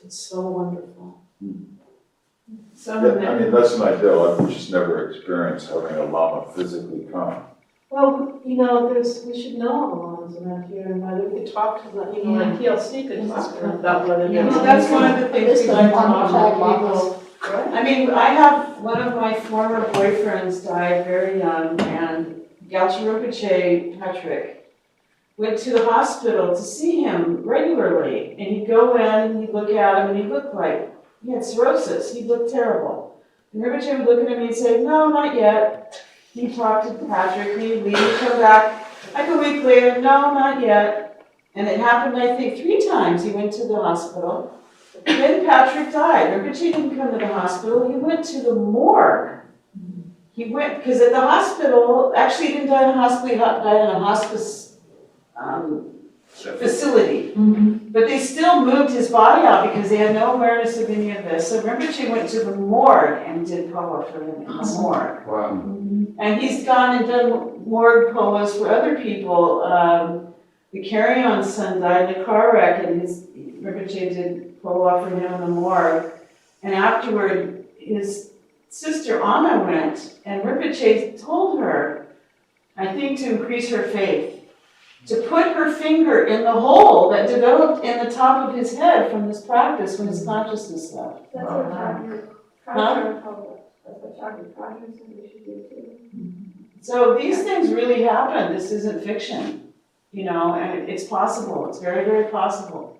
it's so wonderful. Yeah, I mean, that's an ideal, I've just never experienced having a lama physically come. Well, we should know all the lamas around here, and whether we could talk to them, like TLC could talk to them about whether Yeah, there's. well, that's one of the things we like to offer people. I mean, I have, one of my former boyfriends died very young, and Gyaltsen Rinpoche, Patrick, went to the hospital to see him regularly, and he'd go in and he'd look at him, and he looked like he had cirrhosis, he looked terrible. And Rinpoche would look at him and he'd say, no, not yet. He'd talk to Patrick, he'd leave, come back, like a week later, no, not yet. And it happened, I think, 3 times. He went to the hospital. Then Patrick died. Rinpoche didn't come to the hospital, he went to the morgue. He went, because at the hospital, actually he didn't die in a hospital, he died in a hospice facility. But they still moved his body out because they had no awareness of any of this. So Rinpoche went to the morgue and did poa for him in the morgue. Wow. And he's gone and done morgue poas for other people. The Carry-On son died in a car wreck, and Rinpoche did poa for him in the morgue. And afterward, his sister Anna went, and Rinpoche told her, I think to increase her faith, to put her finger in the hole that developed in the top of his head from this practice when his consciousness left. That's what Dr. told us. That's what Dr. Roger said we should do too. So these things really happen. This isn't fiction, and it's possible. It's very, very possible.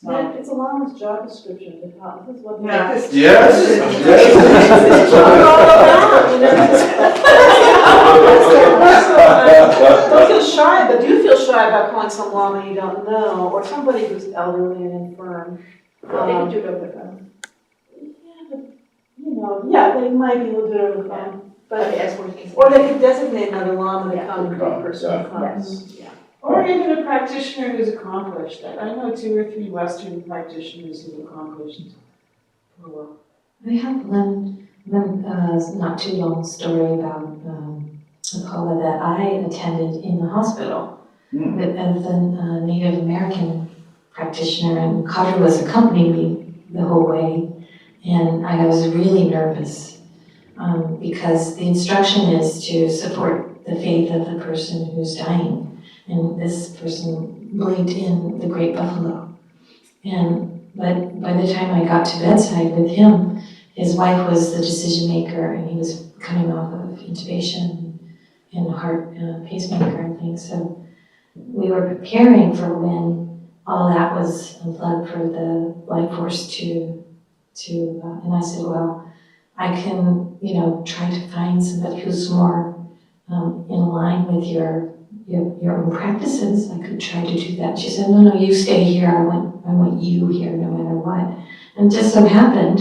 So, It's a lama's job description to help. This is what yeah. Yes, yes. Don't feel shy, but do feel shy about calling some lama you don't know, or somebody who's elderly and infirm. They can do it over the phone. They might be a little bit over the phone, but, That's what it is. or they could designate another lama to come and be a Yeah. person who comes. Yeah. Or even a practitioner who's accomplished. I know 2 or 3 Western practitioners who've accomplished poa. I have one not too long story about a poa that I attended in the hospital as a Native American practitioner, and Kadra was accompanying me the whole way, and I was really nervous because the instruction is to support the faith of the person who's dying. And this person believed in the great buffalo. But by the time I got to bedside with him, his wife was the decision maker, and he was coming off of intubation and a heart pacemaker and things. So we were preparing for when all that was unplugged for the life force to and I said, well, I can, try to find somebody who's more in line with your own practices. I could try to do that. She said, no, you stay here. I want you here no matter what. And it just so happened,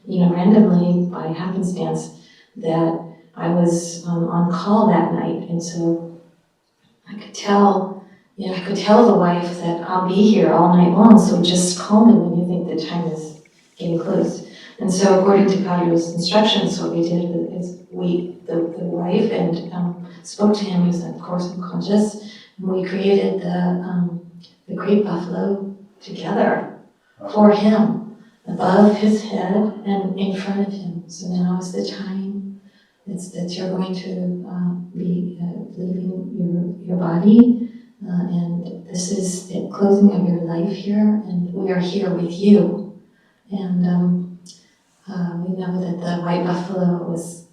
randomly by happenstance, that I was on call that night. And so I could tell the wife that I'll be here all night long. So just call me when you think the time is getting close. And so according to Kadra's instructions, what we did is the wife and spoke to him. He was, of course, unconscious, and we created the great buffalo together for him, above his head and in front of him. So now is the time that you're going to be leaving your body, and this is the closing of your life here, and we are here with you. And we know that the white buffalo was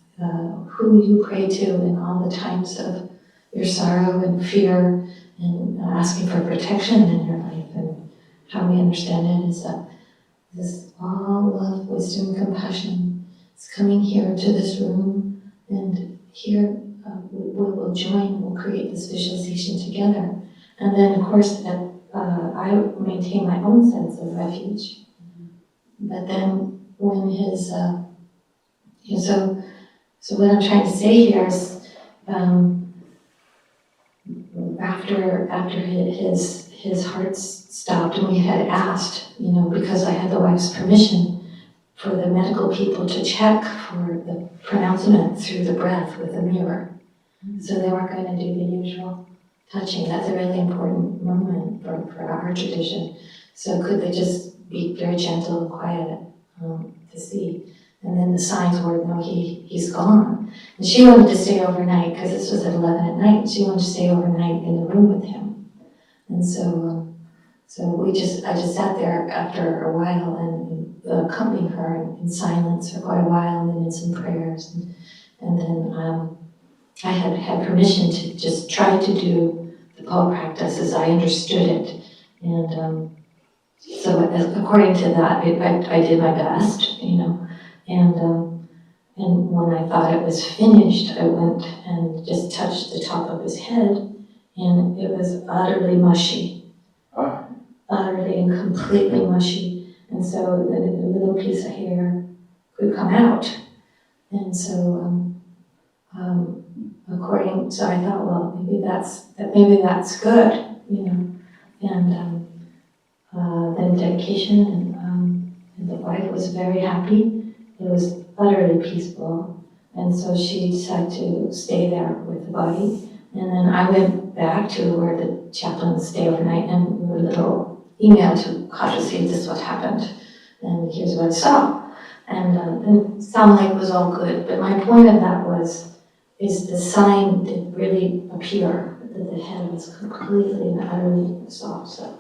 who you pray to in all the times of your sorrow and fear and asking for protection in your life. And how we understand it is that this all love, wisdom, compassion is coming here to this room, and here we will join, we'll create this visualization together. And then, of course, I maintain my own sense of refuge. But then when his, so what I'm trying to say here is after his heart stopped, and we had asked, because I had the wife's permission, for the medical people to check for the pronouncement through the breath with a mirror. So they weren't going to do the usual touching. That's a really important moment for our tradition. So could they just be very gentle and quiet to see? And then the signs were, no, he's gone. And she wanted to stay overnight, because this was at 11 at night, and she wanted to stay overnight in the room with him. And so I just sat there after a while and accompanied her in silence for quite a while, and then in some prayers. And then I had permission to just try to do the Paul practice as I understood it. And so according to that, I did my best, and when I thought it was finished, I went and just touched the top of his head, and it was utterly mushy. Utterly and completely mushy. And so then a little piece of hair could come out. And so so I thought, well, maybe that's good, And then dedication, and the wife was very happy. It was utterly peaceful. And so she decided to stay there with the body. And then I went back to where the chaplain would stay overnight, and we were a little email to cautiously, this is what happened, and here's what I saw. And it sounded like it was all good, but my point of that is the sign did really appear that the head was completely and utterly soft. So